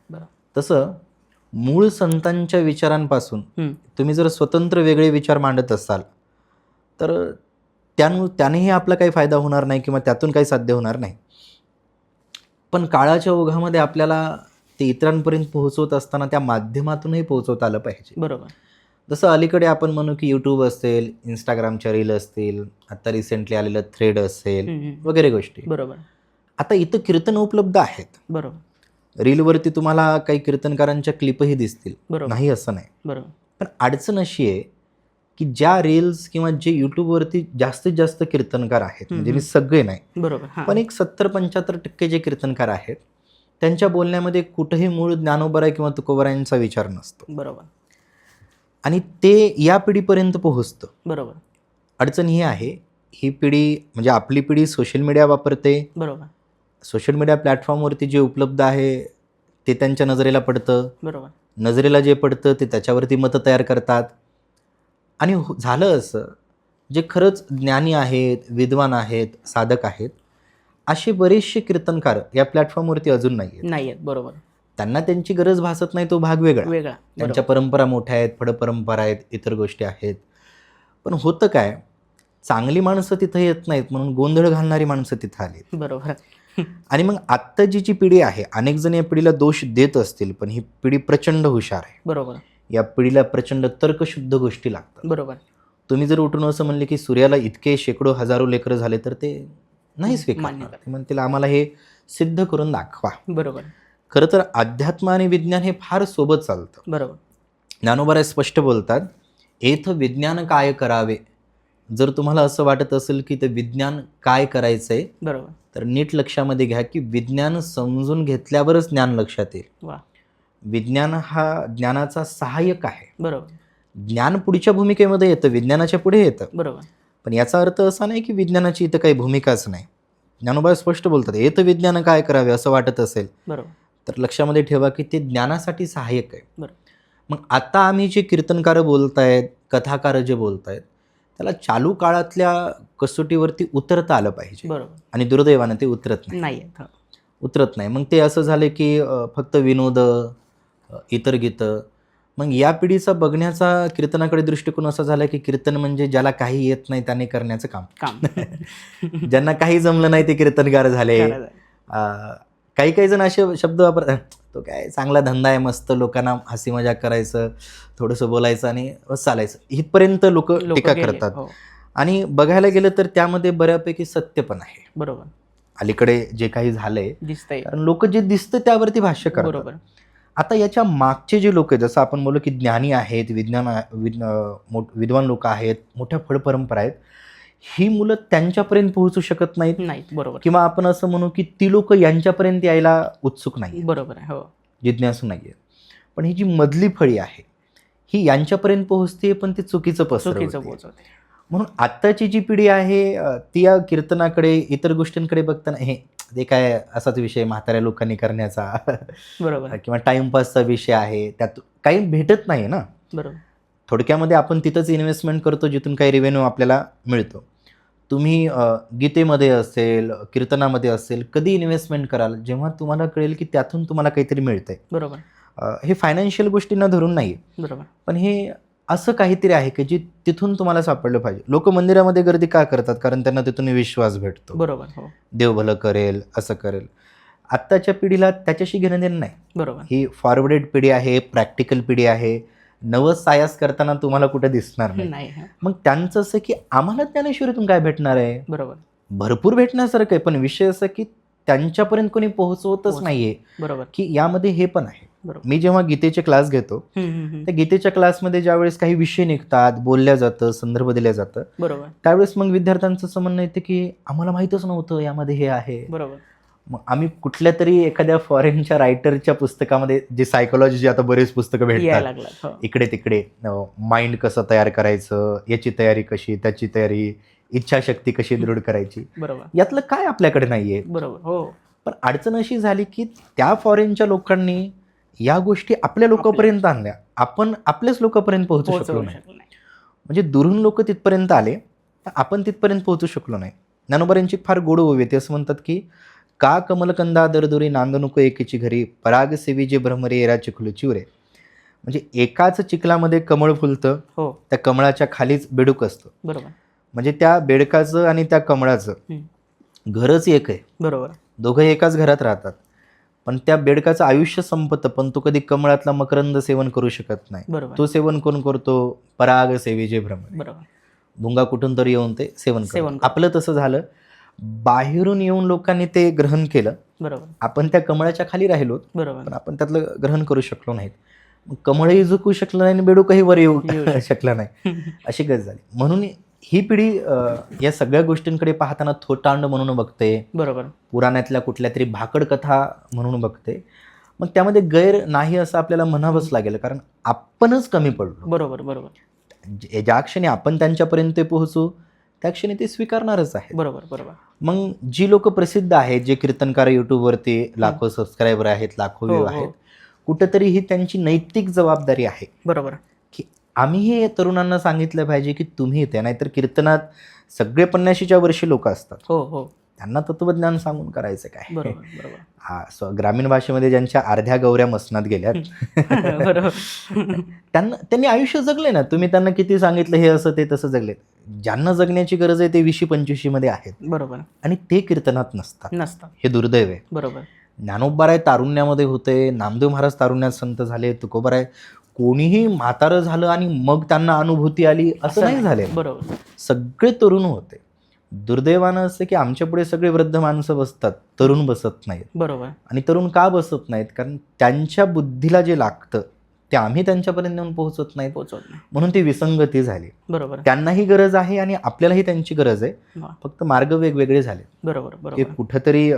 बरोबर. तसं मूळ संतांच्या विचारांपासून तुम्ही जर स्वतंत्र वेगळे विचार मांडत असाल तर त्यानेही आपला काही फायदा होणार नाही किंवा त्यातून काही साध्य होणार नाही. पण काळाच्या ओघामध्ये आपल्याला ते इतरांपर्यंत पोहोचवत असताना त्या माध्यमातूनही पोहोचवता आलं पाहिजे. बरोबर जसं अलीकडे आपण म्हणू की यूट्यूब असेल, इंस्टाग्रामच्या रील असतील, आता रिसेंटली आलेलं थ्रेड असेल वगैरे गोष्टी. बरोबर आता इथं कीर्तन उपलब्ध आहेत. बरोबर रीलवरती तुम्हाला काही कीर्तनकारांच्या क्लिपही दिसतील, बरोबर नाही असं नाही. बरोबर पण अडचण अशी आहे की ज्या रील्स किंवा जे यूट्यूबवरती जास्तीत जास्त कीर्तनकार आहेत, म्हणजे मी सगळे नाही बरोबर हां पण एक 70-75% जे कीर्तनकार आहेत त्यांच्या बोलण्यामध्ये कुठेही मूळ ज्ञानोबराय किंवा तुकोबारायांचा विचार नसतो बरोबर आणि ते या पिढीपर्यंत पोहोचतं. बरोबर अडचण ही आहे, ही पिढी म्हणजे आपली पिढी सोशल मीडिया वापरते. बरोबर सोशल मीडिया प्लॅटफॉर्मवरती जे उपलब्ध आहे ते त्यांच्या नजरेला पडतं, बरोबर. नजरेला जे पडतं ते त्याच्यावरती मतं तयार करतात. आणि झालं असं, जे खरंच ज्ञानी आहेत, विद्वान आहेत, साधक आहेत, असे बरेचसे कीर्तनकार या प्लॅटफॉर्मवरती अजून नाही आहेत. नाही आहेत. बरोबर. त्यांना त्यांची गरज भासत नाही, तो भाग वेगळा. वेगळा. त्यांच्या परंपरा मोठ्या आहेत, फळपरंपरा आहेत, इतर गोष्टी आहेत. पण होतं काय, चांगली माणसं तिथं येत नाहीत म्हणून गोंधळ घालणारी माणसं तिथं आली. बरोबर. आणि मग आत्ता जी पिढी आहे, अनेक जण या पिढीला दोष देत असतील, पण ही पिढी प्रचंड हुशार आहे. बरोबर. या पिढीला प्रचंड तर्कशुद्ध गोष्टी लागतात. बरोबर. तुम्ही जर उठून असं म्हणले की सूर्याला इतके शेकडो हजारो लेकरं झाले तर ते नाही मान्य स्वीकारणार. करा. ते म्हणतील आम्हाला हे सिद्ध करून दाखवा. बरोबर. खरं तर अध्यात्म आणि विज्ञान हे फार सोबत चालतं. बरोबर. ज्ञानोबा स्पष्ट बोलतात, एथ विज्ञान काय करावे. जर तुम्हाला असं वाटत असेल की ते विज्ञान काय करायचंय, बरोबर. तर नीट लक्षामध्ये घ्या की विज्ञान समजून घेतल्यावरच ज्ञान लक्षात येईल. वा. विज्ञान हा ज्ञानाचा सहाय्यक आहे. बरोबर. ज्ञान पुढच्या भूमिकेमध्ये येतं, विज्ञानाच्या पुढे येतं. बरोबर. पण याचा अर्थ असा नाही की विज्ञानाची इथं काही भूमिकाच नाही. ज्ञानोबा स्पष्ट बोलतात, येतं विज्ञान काय करावे असं वाटत असेल बरोबर. तर लक्षामध्ये ठेवा की ते ज्ञानासाठी सहाय्यक आहे. बरोबर. मग आता आम्ही जे कीर्तनकार बोलतायत, कथाकार जे बोलतायत, त्याला चालू काळातल्या कसोटीवरती उतरता आलं पाहिजे. बरोबर. आणि दुर्दैवानं ते उतरत नाही. नाही आहेत. उतरत नाही. मग ते असं झालं की फक्त विनोद, इतर गीतं. मग या पिढीचा बघण्याचा कीर्तनाकडे दृष्टिकोन असा झाला की कीर्तन म्हणजे ज्याला काही येत नाही त्याने करण्याचं काम. ज्यांना काही जमलं नाही ते कीर्तनकार झाले. काही काही जण असे शब्द वापरतात, तो काय चांगला धंदा आहे, मस्त लोकांना हसी मजाक करायचं, थोडंसं बोलायचं आणि चालायचं, इथपर्यंत लोक टीका करतात. आणि बघायला गेलं तर त्यामध्ये बऱ्यापैकी सत्य पण आहे. बरोबर. अलीकडे जे काही झालंय दिसतंय, कारण लोक जे दिसतं त्यावरती भाष्य करतात. बरोबर. आता याच्या मागचे जे लोक आहेत, जसं आपण बोललो की ज्ञानी आहेत, विद्वान लोक आहेत, मोठ्या फळपरंपरा आहेत, ही मुलं त्यांच्यापर्यंत पोहोचू शकत नाहीत. बरोबर. किंवा आपण असं म्हणू की ती लोक यांच्यापर्यंत यायला उत्सुक नाही, बरोबर आहे. हो. जिज्ञासू नाहीये. पण ही जी मधली फळी आहे ही यांच्यापर्यंत पोहोचते, पण ती चुकीचं पोहोचवते. म्हणून आत्ताची जी पिढी आहे ती या कीर्तनाकडे, इतर गोष्टींकडे बघताना हे ते काय असाच विषय म्हाताऱ्या लोकांनी करण्याचा बरोबर. किंवा टाइमपासचा विषय आहे, त्यात काही भेटत नाही ना. बरोबर. थोडक्यामध्ये आपण तिथंच इन्व्हेस्टमेंट करतो जिथून काही रेव्हेन्यू आपल्याला मिळतो. तुम्ही गीतेमध्ये असेल, कीर्तनामध्ये असेल, कधी इन्व्हेस्टमेंट कराल जेव्हा तुम्हाला कळेल की त्यातून तुम्हाला काहीतरी मिळतंय. बरोबर. हे फायनान्शियल गोष्टींना धरून नाही, बरोबर. पण हे असं काहीतरी आहे की जे तिथून तुम्हाला सापडलं पाहिजे. लोक मंदिरामध्ये गर्दी का करतात? कारण त्यांना तिथून विश्वास भेटतो. बरोबर. हो. देव भलं करेल, असं करेल. आत्ताच्या पिढीला त्याच्याशी घेणं देणं नाही. बरोबर. ही फॉरवर्डेड पिढी आहे, प्रॅक्टिकल पिढी आहे. नवस सायास करताना तुम्हाला कुठे दिसणार नाही. मग त्यांचं असं की आम्हाला ज्ञानेश्वरीतून काय भेटणार आहे? बरोबर. भरपूर भेटण्यासारखं आहे, पण विषय असा की त्यांच्यापर्यंत कोणी पोहोचवतच नाहीये. बरोबर. की यामध्ये हे पण आहे. बरोबर. मी जेव्हा गीतेचे क्लास घेतो, त्या गीतेच्या क्लासमध्ये ज्यावेळेस काही विषय निघतात, बोलल्या जातं, संदर्भ दिल्या जातं, बरोबर, त्यावेळेस मग विद्यार्थ्यांचं असं म्हणणं येतं की आम्हाला माहीतच नव्हतं यामध्ये हे आहे. बरोबर. मग आम्ही कुठल्या तरी एखाद्या फॉरेनच्या रायटरच्या पुस्तकामध्ये, जे सायकोलॉजीची आता बरेच पुस्तकं भेटतात इकडे तिकडे, माइंड कसं तयार करायचं, याची तयारी कशी, त्याची तयारी, इच्छाशक्ती कशी दृढ करायची, बरोबर, यातलं काय आपल्याकडे नाहीये. बरोबर. हो. पण अडचण अशी झाली की त्या फॉरेनच्या लोकांनी या गोष्टी आपल्या लोकांपर्यंत आणल्या, आपण आपल्याच लोकांपर्यंत पोहोचू शकलो नाही. म्हणजे दुरून लोक तिथपर्यंत आले, आपण तिथपर्यंत पोहोचू शकलो नाही. ज्ञानोबा यांची फार गोड ओवी आहे. ते असं म्हणतात की का कमलकंदा दरदुरी नांदनुको एकेची घरी, पराग सेवी जे भ्रमरे एरा चिखलू चिवरे. म्हणजे एकाच चिखलामध्ये कमळ फुलतं, हो, त्या कमळाच्या खालीच बेडूक असतं. बरोबर. म्हणजे त्या बेडकाचं आणि त्या कमळाचं घरच एक आहे. बरोबर. दोघं एकाच घरात राहतात, पण त्या बेडकाचं आयुष्य संपतं, पण तो कधी कमळातला मकरंद सेवन करू शकत नाही. बरोबर. तो सेवन कोण करतो? पराग सेवी जे भ्रमरे. बरोबर. भुंगा कुठून तरी येऊन ते सेवन करतो. आपलं तसं झालं, बाहेरून येऊन लोकांनी ते ग्रहण केलं. बरोबर. आपण त्या कमळाच्या खाली राहिलो, बरोबर, पण आपण त्यातलं ग्रहण करू शकलो नाहीत. मग कमळही झुकू शकलं नाही आणि बेडूकही वर येऊ शकलं नाही. अशी गत झाली. म्हणून ही पिढी या सगळ्या गोष्टींकडे पाहताना थोटांड म्हणून बघते. बरोबर. पुराणातल्या कुठल्या तरी भाकड कथा म्हणून बघते. मग त्यामध्ये गैर नाही असं आपल्याला म्हणावंच लागेल, कारण आपणच कमी पडलो. बरोबर, बरोबर. ज्या क्षणी आपण त्यांच्यापर्यंत पोहोचू त्या क्षणी ते स्वीकारणारच आहे. बरोबर, बरोबर. मग जी लोक प्रसिद्ध आहेत, जे कीर्तनकार युट्यूबवरती लाखो सबस्क्रायबर आहेत, लाखो व्ह्यू हो, आहेत, कुठंतरी ही त्यांची नैतिक जबाबदारी आहे बरोबर. की आम्ही हे तरुणांना सांगितलं पाहिजे की तुम्ही इथे, नाहीतर कीर्तनात सगळे 50च्या वर्षी लोक असतात, हो हो त्यांना तत्वज्ञान सांगून करायचं काय. बरोबर बरोबर. हा ग्रामीण भाषेमध्ये ज्यांच्या अर्ध्या गौऱ्या मसनात गेल्यात बरोबर. त्यांनी आयुष्य जगले ना, तुम्ही त्यांना किती सांगितलं हे असं ते तसं जगले. ज्यांना जगण्याची गरज आहे ते 20-25 मध्ये आहेत बरोबर. आणि ते कीर्तनात नसतात. नसतात. हे दुर्दैव आहे. बरोबर. ज्ञानोबाराय तारुण्यामध्ये होते, नामदेव महाराज तारुण्यात संत झाले, तुकोबाराय कोणीही म्हातारं झालं आणि मग त्यांना अनुभूती आली असं नाही झाले. बरोबर. सगळे तरुण होते. दुर्दैवानं असं की आमच्या पुढे सगळे वृद्ध माणसं बसतात, तरुण बसत नाहीत. बरोबर. आणि तरुण का बसत नाहीत? कारण त्यांच्या बुद्धीला जे लागतं ते आम्ही त्यांच्यापर्यंत नेऊन पोहोचत नाहीत, पोहोचवत नाही. म्हणून ती विसंगती झाली. बरोबर. त्यांनाही गरज आहे आणि आपल्यालाही त्यांची गरज आहे, वा. फक्त मार्ग वेगवेगळे झाले. बरोबर ते बरोबर कुठंतरी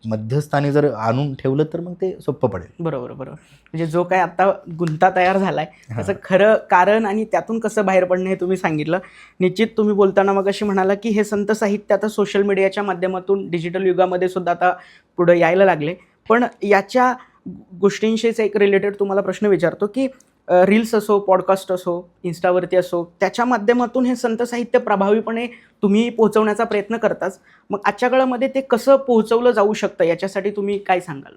मध्यस्थानी जर आणून ठेवलं तर मग ते सोपं पडेल. बरोबर बरोबर. म्हणजे जो काय आता गुंता तयार झालाय त्याचं खरं कारण आणि त्यातून कसं बाहेर पडणं हे तुम्ही सांगितलं. निश्चित तुम्ही बोलताना मग अशी म्हणाला की हे संत साहित्य आता सोशल मीडियाच्या माध्यमातून डिजिटल युगामध्ये सुद्धा आता पुढे यायला लागले. पण याच्या गोष्टींशीच एक रिलेटेड तुम्हाला प्रश्न विचारतो की रील्स असो, पॉडकास्ट असो, इन्स्टावरती असो, त्याच्या माध्यमातून हे संत साहित्य प्रभावीपणे तुम्ही पोहोचवण्याचा प्रयत्न करताच. मग आजच्या काळामध्ये ते कसं पोहोचवलं जाऊ शकतं याच्यासाठी तुम्ही काय सांगाल?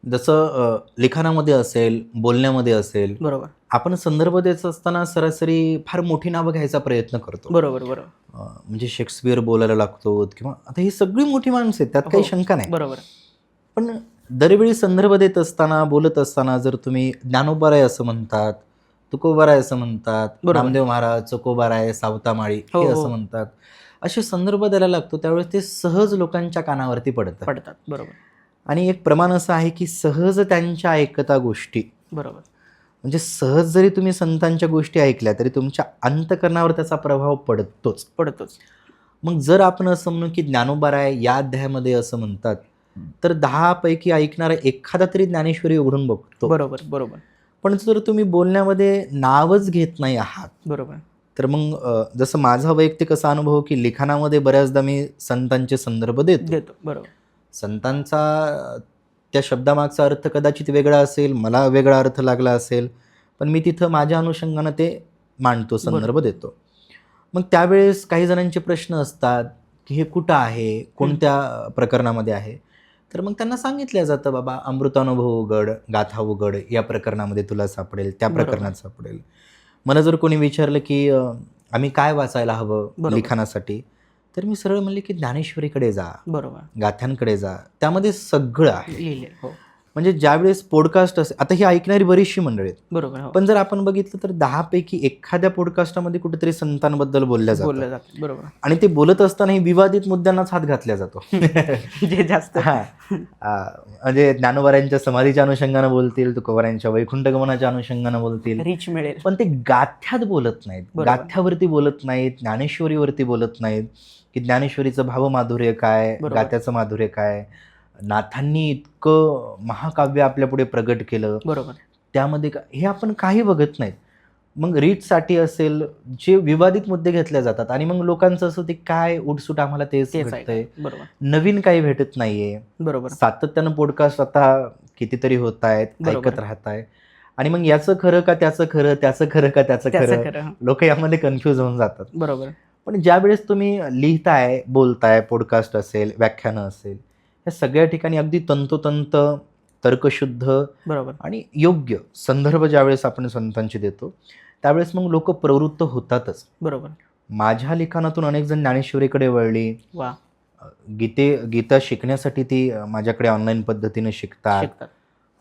जसं लिखाणामध्ये असेल, बोलण्यामध्ये असेल, बरोबर. आपण संदर्भ द्यायचा असताना सरासरी फार मोठी नावं घ्यायचा प्रयत्न करतो. बरोबर बरोबर. म्हणजे शेक्सपियर बोलायला लागतो किंवा आता ही सगळी मोठी माणसं आहेत, त्यात काही शंका नाही. बरोबर. पण दरवेळी संदर्भ देत असताना, बोलत असताना जर तुम्ही ज्ञानोबाराय असं म्हणतात, तुकोबाराय असं म्हणतात, नामदेव महाराज, चकोबाराय, सावतामाळी हे असं म्हणतात, असे संदर्भ द्यायला लागतो, त्यावेळेस ते सहज लोकांच्या कानावरती पडतात. बरोबर. आणि एक प्रमाण असं आहे की सहज त्यांच्या ऐकता गोष्टी, बरोबर. म्हणजे सहज जरी तुम्ही संतांच्या गोष्टी ऐकल्या तरी तुमच्या अंतकरणावर त्याचा प्रभाव पडतोच. मग जर आपण असं म्हणू की ज्ञानोबाराय या अध्यायामध्ये असं म्हणतात, तर 10 पैकी ऐकणारा एखादा तरी ज्ञानेश्वरी उघडून बघतो. बरोबर बरोबर. पण जर तुम्ही बोलण्यामध्ये नावच घेत नाही आहात, बरोबर, तर मग जसं माझा वैयक्तिक असा अनुभव की लिखाणामध्ये बऱ्याचदा मी संतांचे संदर्भ देतो. बरोबर. संतांचा त्या शब्दामागचा अर्थ कदाचित वेगळा असेल, मला वेगळा अर्थ लागला असेल, पण मी तिथं माझ्या अनुषंगानं ते मांडतो, संदर्भ देतो. मग त्यावेळेस काही जणांचे प्रश्न असतात की हे कुठं आहे, कोणत्या प्रकरणामध्ये आहे, तर मग त्यांना सांगितलं जातं, बाबा अमृतानुभव उघड, गाथा उघड, या प्रकरणामध्ये तुला सापडेल, त्या प्रकरणात सापडेल. मला जर कोणी विचारलं की आम्ही काय वाचायला हवं लिखाणासाठी, तर मी सरळ म्हणले की ज्ञानेश्वरीकडे जा, बरोबर, गाथ्यांकडे जा, त्यामध्ये सगळं आहे. हो. म्हणजे ज्यावेळेस पॉडकास्ट असेल, आता ही ऐकणारी बरीचशी मंडळी आहेत, बरोबर, पण जर आपण बघितलं तर 10 पैकी एखाद्या पॉडकास्टमध्ये कुठेतरी संतांबद्दल बोलल्या जातं. बरोबर. आणि ते बोलत असताना विवादित मुद्द्यांनाच हात घातला जातो. जे जास्त म्हणजे ज्ञानोबारायांच्या समाधीच्या अनुषंगानं बोलतील, तुकोबारायांच्या वैकुंठ गमनाच्या अनुषंगानं बोलतील, रीच मिळेल, पण ते गाथ्यात बोलत नाहीत, गाथ्यावरती बोलत नाहीत, ज्ञानेश्वरीवरती बोलत नाहीत की ज्ञानेश्वरीचं भावमाधुर्य काय, गाथ्याचं माधुर्य काय, नाथांनी इतकं महाकाव्य आपल्या पुढे प्रगट केलं, बरोबर, त्यामध्ये हे आपण काही बघत नाहीत. मग रीचसाठी असेल, जे विवादित मुद्दे घेतले जातात आणि मग लोकांचं असं ते काय उठसूट आम्हाला तेच भेटतंय, नवीन काही भेटत नाहीये. बरोबर. सातत्यानं पॉडकास्ट आता कितीतरी होत आहेत, ऐकत राहत आहे, आणि मग याचं खरं का त्याचं खरं, त्याचं खरं का त्याचं खरं, लोक यामध्ये कन्फ्यूज होऊन जातात. बरोबर. पण ज्या वेळेस तुम्ही लिहिताय, बोलताय, पॉडकास्ट असेल, व्याख्यानं असेल, या सगळ्या ठिकाणी अगदी तंतोतंत, तर्कशुद्ध, बरोबर, आणि योग्य संदर्भ ज्यावेळेस आपण संतांची देतो, त्यावेळेस मग लोक प्रवृत्त होतातच. बरोबर. माझ्या लिखाणातून अनेक जण ज्ञानेश्वरीकडे वळली, गीता शिकण्यासाठी ती माझ्याकडे ऑनलाईन पद्धतीने शिकतात.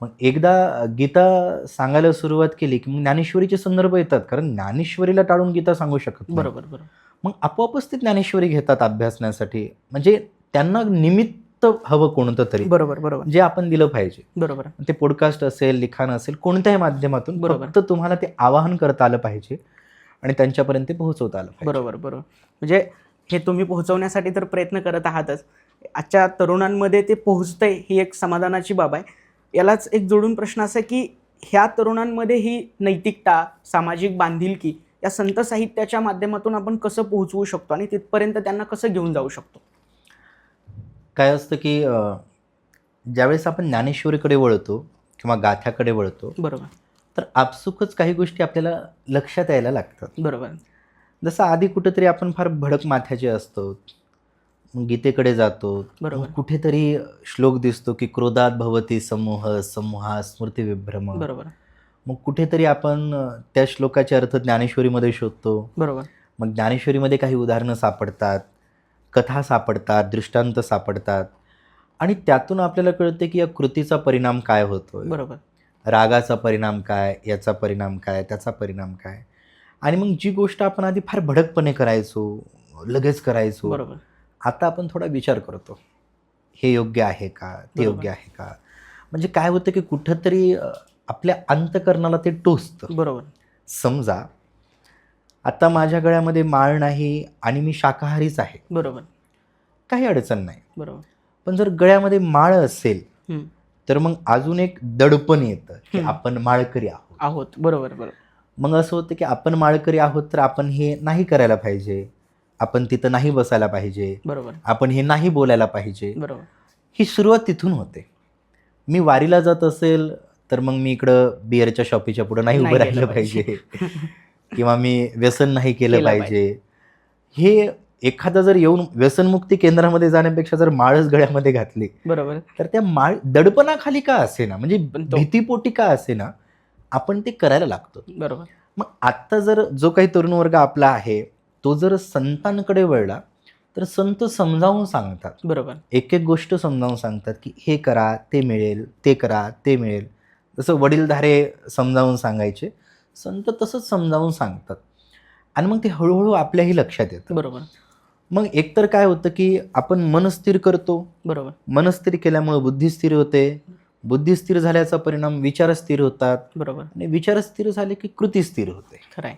मग एकदा गीता सांगायला सुरुवात केली की मग ज्ञानेश्वरीचे संदर्भ येतात, कारण ज्ञानेश्वरीला टाळून गीता सांगू शकत नाही. बरोबर बरोबर. मग आपोआपच ते ज्ञानेश्वरी घेतात अभ्यासण्यासाठी, म्हणजे त्यांना निमित्त हवं कोणतं तरी, बरोबर बरोबर, जे आपण दिलं पाहिजे. बरोबर. ते पॉडकास्ट असेल, लिखाण असेल, कोणत्याही माध्यमातून फक्त तुम्हाला ते आवाहन करता आलं पाहिजे आणि त्यांच्यापर्यंत ते पोहोचवता आलं पाहिजे. बरोबर बरोबर. म्हणजे हे तुम्ही पोहोचवण्यासाठी तर प्रयत्न करत आहातच, आजच्या तरुणांमध्ये ते पोहोचतंय ही एक समाधानाची बाब आहे. यालाच एक जोडून प्रश्न असा की ह्या तरुणांमध्ये ही नैतिकता, सामाजिक बांधिलकी या संत साहित्याच्या माध्यमातून आपण कसं पोहोचवू शकतो आणि तिथपर्यंत त्यांना कसं घेऊन जाऊ शकतो? काय असतं की ज्यावेळेस आपण ज्ञानेश्वरीकडे वळतो किंवा गाथ्याकडे वळतो, बरोबर. तर आपसुकच काही गोष्टी आपल्याला लक्षात यायला लागतात. बरोबर. जसं आधी कुठेतरी आपण फार भडक माथ्याचे असतो, मग गीतेकडे जातो, बरोबर. मग कुठेतरी श्लोक दिसतो की क्रोधात भवती समूह समूहा स्मृती विभ्रम. बरोबर. मग कुठेतरी आपण त्या श्लोकाचे अर्थ ज्ञानेश्वरीमध्ये शोधतो. बरोबर. मग ज्ञानेश्वरीमध्ये काही उदाहरणं सापडतात, कथा सापडतात, दृष्टांत सापडतात आणि त्यातून आपल्याला कळते की या कृतीचा परिणाम काय होतोय, बरोबर. रागाचा परिणाम काय, याचा परिणाम काय, त्याचा परिणाम काय. आणि मग जी गोष्ट आपण आधी फार भडकपणे करायचो, लगेच करायचो, बरोबर. आता आपण थोडा विचार करतो, हे योग्य आहे का, ते बरोबर. योग्य आहे का. म्हणजे काय होतं की कुठंतरी आपल्या अंतकरणाला ते टोचतं. बरोबर. समजा आता माझ्या गळ्यामध्ये माळ नाही आणि मी शाकाहारीच आहे, बरोबर. काही अडचण नाही. बरोबर. पण जर गळ्यामध्ये माळ असेल हम्म. तर मग अजून एक दडपण येतं की हम्म. आपण माळकरी आहोत. आहोत. बरोबर. बरोबर. मग असं होतं की आपण माळकरी आहोत तर आपण हे नाही करायला पाहिजे, आपण तिथं नाही बसायला पाहिजे, बरोबर. आपण हे नाही बोलायला पाहिजे. बरोबर. ही सुरुवात तिथून होते. मी वारीला जात असेल तर मग मी इकडं बिअरच्या शॉपीच्या पुढं नाही उभं नाही राहिलं गेलं पाहिजे किंवा मी व्यसन नाही केलं केलं पाहिजे. हे एखादा जर येऊन व्यसनमुक्ती केंद्रामध्ये जाण्यापेक्षा जर माळच गळ्यामध्ये घातली बरोबर. तर त्या माळ दडपणाखाली का असेना, म्हणजे पण तो- भीतीपोटी का असेना, आपण ते करायला लागतो. बरोबर. मग आत्ता जर जो काही तरुण वर्ग आपला आहे तो जर संतांकडे वळला तर संत समजावून सांगतात, बरोबर. एक एक गोष्ट समजावून सांगतात की हे करा ते मिळेल, ते करा ते मिळेल. जसं वडीलधारे समजावून सांगायचे, संत तसंच समजावून सांगतात आणि मग ते हळूहळू आपल्याही लक्षात येतं. बरोबर. मग एकतर काय होतं की आपण मन स्थिर करतो, बरोबर. मन स्थिर केल्यामुळे बुद्धी स्थिर होते, बुद्धी स्थिर झाल्याचा परिणाम विचार स्थिर होतात बरोबर. आणि विचार स्थिर झाले की कृती स्थिर होते खरं आहे.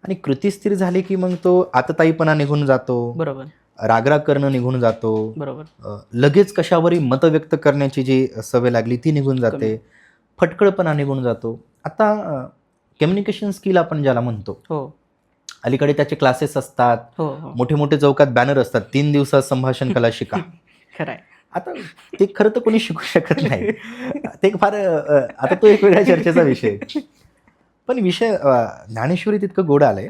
आणि कृती स्थिर झाली की मग तो आतताईपणा निघून जातो, बरोबर. रागराग करणं निघून जातो, बरोबर. लगेच कशावरही मत व्यक्त करण्याची जी सवय लागली ती निघून जाते, फटकळपणा निघून जातो. आता कम्युनिकेशन स्किल आपण ज्याला म्हणतो, हो. अलीकडे त्याचे क्लासेस असतात, हो. हो. मोठे मोठे चौकात बॅनर असतात, 3 दिवसात संभाषण कला शिका. खरं आहे. आता ते खरं तर कोणी शिकू शकत नाही, ते फार आता तो एक वेगळ्या चर्चेचा विषय आहे. पण विषय ज्ञानेश्वरी तितकं गोड आलंय.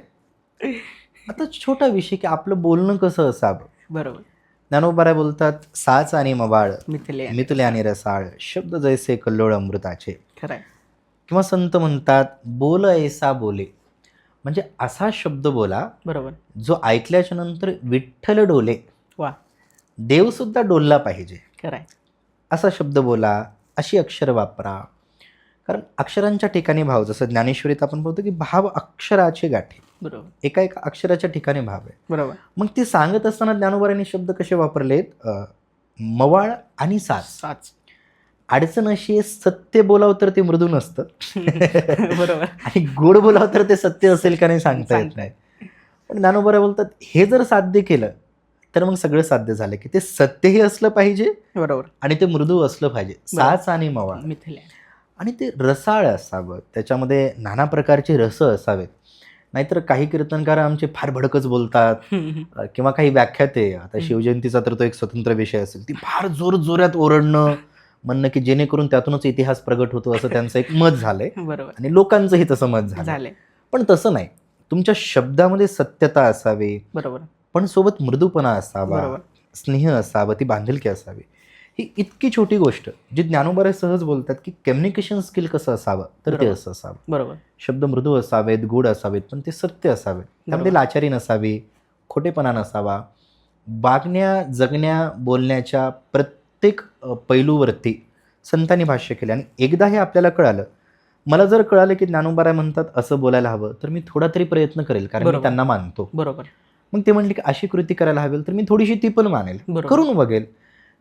आता छोटा विषय की आपलं बोलणं कसं असावं. बरोबर. ज्ञानोबा बोलतात, साच आणि मवाळ मिथले. मितले आणि रसाळ शब्द जैसे कल्लोळ अमृताचे. खरं आहे. किंवा संत म्हणतात, बोल ऐसा बोले, म्हणजे असा शब्द बोला बरोबर. जो ऐकल्याच्या नंतर विठ्ठल डोले, वा. देव सुद्धा डोलला पाहिजे, खरं आहे. असा शब्द बोला, अशी अक्षर वापरा. कारण अक्षरांच्या ठिकाणी भाव, जसं ज्ञानेश्वरीत आपण बोलतो की भाव अक्षराचे गाठे, बरोबर. एका एका अक्षराच्या ठिकाणी भाव आहे. बरोबर. मग ते सांगत असताना ज्ञानोबांनी शब्द कसे वापरलेत, मवाळ आणि साच. साच. अडचण अशी आहे, सत्य बोलावं तर ते मृदू नसतं बरोबर. आणि गोड बोलावं तर ते सत्य असेल का नाही सांगता येत नाही. पण ज्ञानोबा बोलतात, हे जर साध्य केलं तर मग सगळं साध्य झालं, की ते सत्यही असलं पाहिजे बरोबर. आणि ते मृदू असलं पाहिजे, साच आणि मवाळ. मिथले. आणि ते रसाळ असावं, त्याच्यामध्ये नाना प्रकारचे रस असावेत. नाहीतर काही कीर्तनकार आमचे फार भडकच बोलतात, किंवा काही व्याख्याते, आता शिवजयंतीचा तर तो एक स्वतंत्र विषय असेल, ती फार जोरात ओरडणं म्हणणं की जेणेकरून त्यातूनच इतिहास प्रगट होतो असं त्यांचं एक मत झालंय बरोबर. आणि लोकांचंही तसं मत झालं. झाले. पण तसं नाही, तुमच्या शब्दामध्ये सत्यता असावी, बरोबर. पण सोबत मृदूपणा असावा, बरोबर. स्नेह असावं, ती बांधिलकी असावी. ही इतकी छोटी गोष्ट जी ज्ञानोबा सहज बोलतात की कम्युनिकेशन स्किल कसं असावं, तर ते बरोबर. असं असावं. बरोबर. शब्द मृदू असावेत, गोड असावेत, पण ते सत्य असावेत. त्यामध्ये लाचारी नसावी, खोटेपणा नसावा. वागण्या, जगण्या, बोलण्याच्या प्रत्येक पैलूवरती संतांनी भाष्य केले. आणि एकदा हे आपल्याला कळालं, मला जर कळालं की ज्ञानोबा म्हणतात असं बोलायला हवं, तर मी थोडा तरी प्रयत्न करेल, कारण मी बरोबर. त्यांना मानतो. बरोबर. मग ते म्हणले की अशी कृती करायला हवी, तर मी थोडीशी ती पण मानेल, बरोबर. करून बघेल.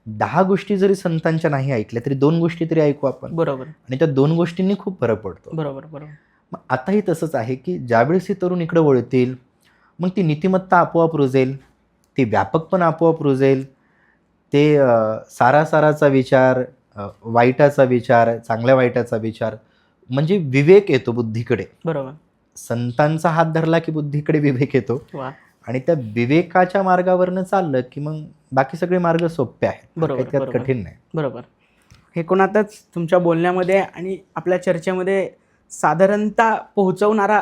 10 गोष्टी जरी संतांच्या नाही ऐकल्या तरी 2 गोष्टी तरी ऐकू आपण, बरोबर. आणि त्या 2 गोष्टींनी खूप फरक पडतो. बरोबर. बरोबर. मग आताही तसंच आहे की ज्यावेळेस हे तरुण इकडे वळतील, मग ती नीतिमत्ता आपोआप रुजेल, ती व्यापकपण आपोआप रुजेल, ते सारासाराचा विचार, वाईटाचा विचार, चांगल्या वाईटाचा विचार, म्हणजे विवेक येतो बुद्धीकडे. बरोबर. संतांचा हात धरला की बुद्धीकडे विवेक येतो वा आणि त्या विवेकाच्या मार्गावरनं चाललं की मग बाकी सगळे मार्ग सोपे आहेत. बरोबर, काही त्यात बरोबर. कठीण नाही. बरोबर. एकूणातच तुमच्या बोलण्यामध्ये आणि आपल्या चर्चेमध्ये साधारणतः पोहोचवणारा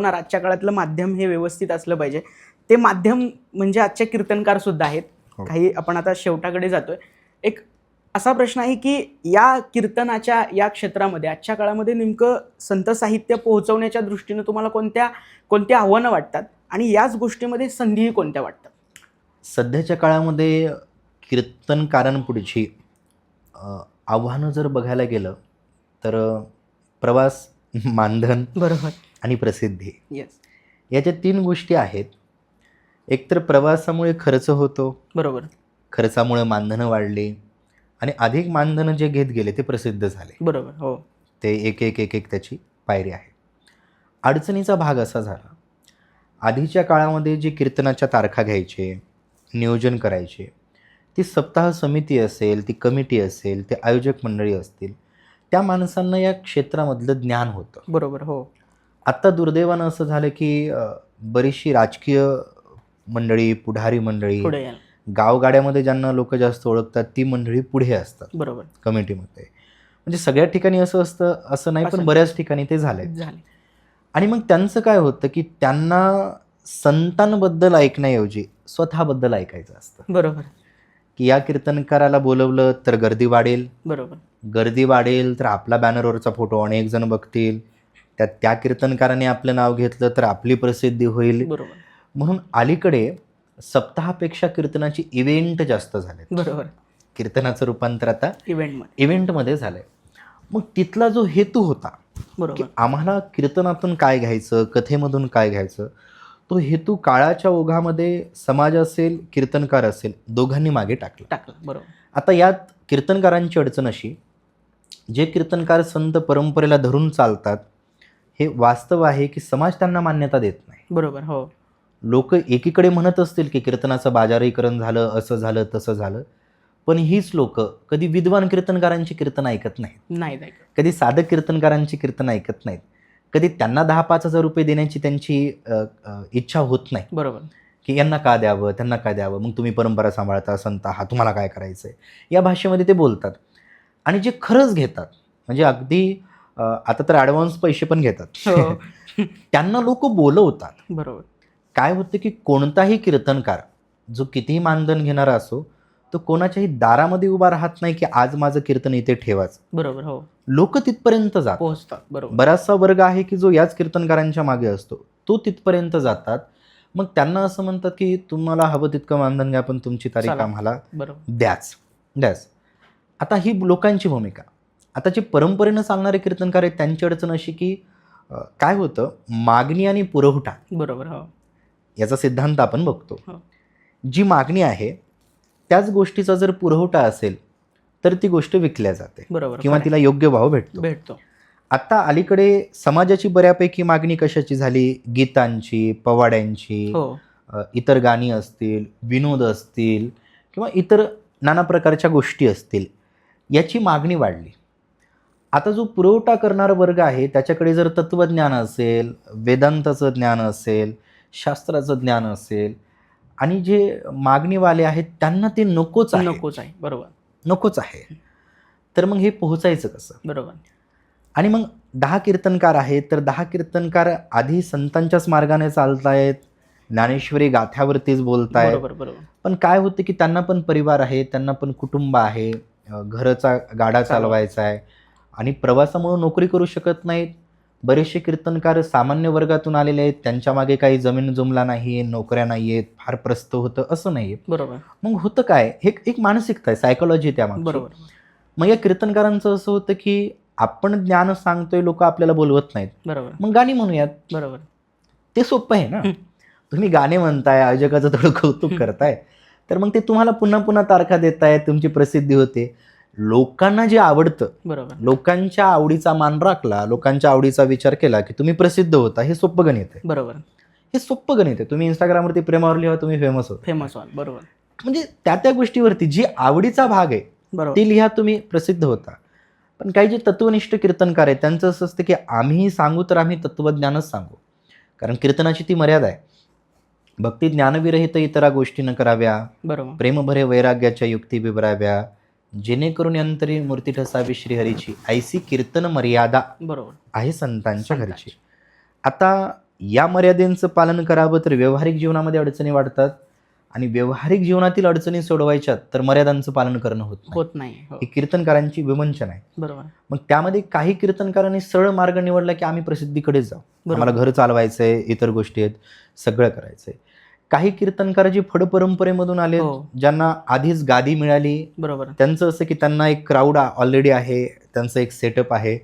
आजच्या काळातलं माध्यम हे व्यवस्थित असलं पाहिजे. ते माध्यम म्हणजे आजचे कीर्तनकार सुद्धा आहेत. हो. काही आपण आता शेवटाकडे जातोय. एक असा प्रश्न आहे की या कीर्तनाच्या या क्षेत्रामध्ये आजच्या काळामध्ये नेमकं संत साहित्य पोहोचवण्याच्या दृष्टीनं तुम्हाला कोणती आव्हानं वाटतात आणि याच गोष्टीमध्ये संधीही कोणत्या वाटतात? सध्याच्या काळामध्ये कीर्तनकारांपुढची आव्हानं जर बघायला गेलं तर प्रवास, मानधन बरोबर. आणि प्रसिद्धी, येस. याच्या 3 गोष्टी आहेत. एकतर प्रवासामुळे खर्च होतो, बरोबर. खर्चामुळे मानधनं वाढली आणि अधिक मानधनं जे घेत गेले ते प्रसिद्ध झाले. बरोबर. हो. ते एक त्याची पायरी आहे. अडचणीचा भाग असा झाला, आधीच्या काळामध्ये जे कीर्तनाच्या तारखा घ्यायचे, नियोजन करायचे, ती सप्ताह समिती असेल, ती कमिटी असेल, ते आयोजक मंडळी असतील, त्या माणसांना या क्षेत्रामधलं ज्ञान होतं. बरोबर. हो. आत्ता दुर्दैवानं असं झालं की बरीचशी राजकीय मंडळी, पुढारी मंडळी, पुढे या. गावगाड्यामध्ये ज्यांना लोक जास्त ओळखतात ती मंडळी पुढे असतात बरोबर. कमिटीमध्ये. म्हणजे सगळ्या ठिकाणी असं असतं असं नाही, पण असं बऱ्याच ठिकाणी ते झालंय. झाले. आणि मग त्यांचं काय होतं की त्यांना संतांबद्दल ऐकण्याऐवजी स्वतःबद्दल ऐकायचं असतं. बरोबर. की या कीर्तनकाराला बोलवलं तर गर्दी वाढेल, बरोबर. गर्दी वाढेल तर आपला बॅनरवरचा फोटो अनेक जण बघतील, त्या कीर्तनकाराने आपलं नाव घेतलं तर आपली प्रसिद्धी होईल. बरोबर. म्हणून अलीकडे सप्ताहापेक्षा कीर्तनाची इव्हेंट जास्त झाले. बरोबर. कीर्तनाचं रूपांतर आता इव्हेंटमध्ये. इव्हेंटमध्ये झालंय. मग तिथला जो हेतू होता की बरोबर. आम्हाला कीर्तनातून काय घ्यायचं, कथेमधून काय घ्यायचं, तो हेतू काळाच्या ओघामध्ये समाज असेल, कीर्तनकार असेल, दोघांनी मागे टाकला. बरोबर. आता यात कीर्तनकारांची अडचण अशी, जे कीर्तनकार संत परंपरेला धरून चालतात हे वास्तव आहे की समाज त्यांना मान्यता देत नाही. बरोबर. हो. लोक एकीकडे म्हणत असतील की कीर्तनाचं बाजारीकरण झालं, असं झालं, तसं झालं, पण हीच लोक कधी विद्वान कीर्तनकारांची कीर्तन ऐकत नाहीत, नाही. कधी साधक कीर्तनकारांची कीर्तन ऐकत नाहीत, कधी त्यांना 10-5 हजार रुपये देण्याची त्यांची इच्छा होत नाही. बरोबर. की यांना का द्यावं, त्यांना काय द्यावं, मग तुम्ही परंपरा सांभाळता, संत आहात, तुम्हाला काय करायचं आहे, या भाषेमध्ये ते बोलतात. आणि जे खरंच घेतात म्हणजे अगदी आता तर ॲडव्हान्स पैसे पण घेतात, हो. त्यांना लोक बोलवतात. बरोबर. काय होतं की कोणताही कीर्तनकार जो कितीही मानधन घेणारा असो, तो कोणाच्याही दारामध्ये उभा राहत नाही की आज माझं कीर्तन इथे ठेवाच. बरोबर. हो. लोक तिथपर्यंत जातात. पोहोचतात. बरोबर. बराचसा वर्ग आहे की जो याच कीर्तनकारांच्या मागे असतो, तो तिथपर्यंत जातात. मग त्यांना असं म्हणतात की तुम्हाला हवं तितकं मानधन घ्या, पण तुमची तारीख चला. आम्हाला बरोबर. द्याच. आता ही लोकांची भूमिका. आता जे परंपरेनं चालणारे कीर्तनकार आहेत त्यांची अडचण अशी की काय होतं, मागणी आणि पुरवठा बरोबर. हो. याचा सिद्धांत आपण बघतो. हो. जी मागणी आहे त्याच गोष्टीचा जर पुरवठा असेल तर ती गोष्ट विकल्या जाते बरोबर. किंवा तिला योग्य भाव भेटतो. आता अलीकडे समाजाची बऱ्यापैकी मागणी कशाची झाली, गीतांची, पवाड्यांची, हो. इतर गाणी असतील, विनोद असतील किंवा इतर नाना प्रकारच्या गोष्टी असतील, याची मागणी वाढली. आता जो पुरवठा करणारा वर्ग आहे त्याच्याकडे जर तत्त्वज्ञान असेल, वेदांताचं ज्ञान असेल, शास्त्राचं ज्ञान असेल आणि जे मागणीवाले आहेत त्यांना ते नकोच आहे. बरोबर. नकोच आहे. तर मग हे पोहोचायचं कसं? बरोबर. आणि मग 10 कीर्तनकार आहेत तर 10 कीर्तनकार आधी संतांच्याच मार्गाने चालतायत, ज्ञानेश्वरी गाथ्यावरतीच बोलतायत. बरोबर. पण काय होतं की त्यांना पण परिवार आहे, त्यांना पण कुटुंब आहे, घराचा गाडा चालवायचा आहे आणि प्रवासामुळे नोकरी करू शकत नाहीत. बरेचसे कीर्तनकार सामान्य वर्गातून आलेले आहेत, त्यांच्या मागे काही जमीन जुमला नाही, नोकऱ्या नाही आहेत, फार प्रस्त होतं असं नाही आहे. बरोबर. मग होतं काय, हे एक मानसिकता आहे, सायकोलॉजी त्यामागची. बरोबर. मग या कीर्तनकारांचं असं होतं की आपण ज्ञान सांगतोय, लोक आपल्याला बोलवत नाहीत, बरोबर. मग गाणी म्हणूयात. बरोबर. ते सोपं आहे ना. तुम्ही गाणे म्हणताय, आयोजकाचं थोडं कौतुक करताय, तर मग ते तुम्हाला पुन्हा पुन्हा तारखा देताय, तुमची प्रसिद्धी होते. लोकांना जे आवडतं, बरोबर. लोकांच्या आवडीचा मान राखला, लोकांच्या आवडीचा विचार केला की तुम्ही प्रसिद्ध होता. हे सोपं गणित आहे. बरोबर. हे सोपं गणित आहे. तुम्ही इंस्टाग्रामवरती प्रेमावर लिहा, तुम्ही फेमस व्हाल. बरोबर. म्हणजे त्या गोष्टीवरती जी आवडीचा भाग आहे बरोबर. ते लिहा, तुम्ही प्रसिद्ध होता. पण काही जे तत्वनिष्ठ कीर्तनकार आहेत त्यांचं असं असतं की आम्ही सांगू तर आम्ही तत्वज्ञानच सांगू, कारण कीर्तनाची ती मर्यादा आहे. भक्ती ज्ञानविरहित इतरा गोष्टी न कराव्या, बरोबर. प्रेमभरे वैराग्याच्या युक्ती विवराव्या, जेणेकरून अंतरी मूर्ती ठसावी श्रीहरीची, ऐसी कीर्तन मर्यादा बरोबर. आहे संतांच्या घरची. आता या मर्यादेचं पालन करावं तर व्यावहारिक जीवनामध्ये अडचणी वाढतात, आणि व्यावहारिक जीवनातील अडचणी सोडवायच्यात तर मर्यादांचं पालन करणं होत नाही. हो. ही कीर्तनकारांची विवंचना आहे. बरोबर. मग त्यामध्ये काही कीर्तनकारांनी सरळ मार्ग निवडला की आम्ही प्रसिद्धीकडेच जाऊ, बरोबर. आम्हाला घर चालवायचंय, इतर गोष्टी आहेत, सगळं करायचंय. काही कीर्तनकार जे फड परंपरेमधून आले, हो. ज्यांना आधीच गादी मिळाली, बरोबर. त्यांचं असं की त्यांना एक क्राऊड ऑलरेडी आहे, त्यांचं एक सेटअप आहे,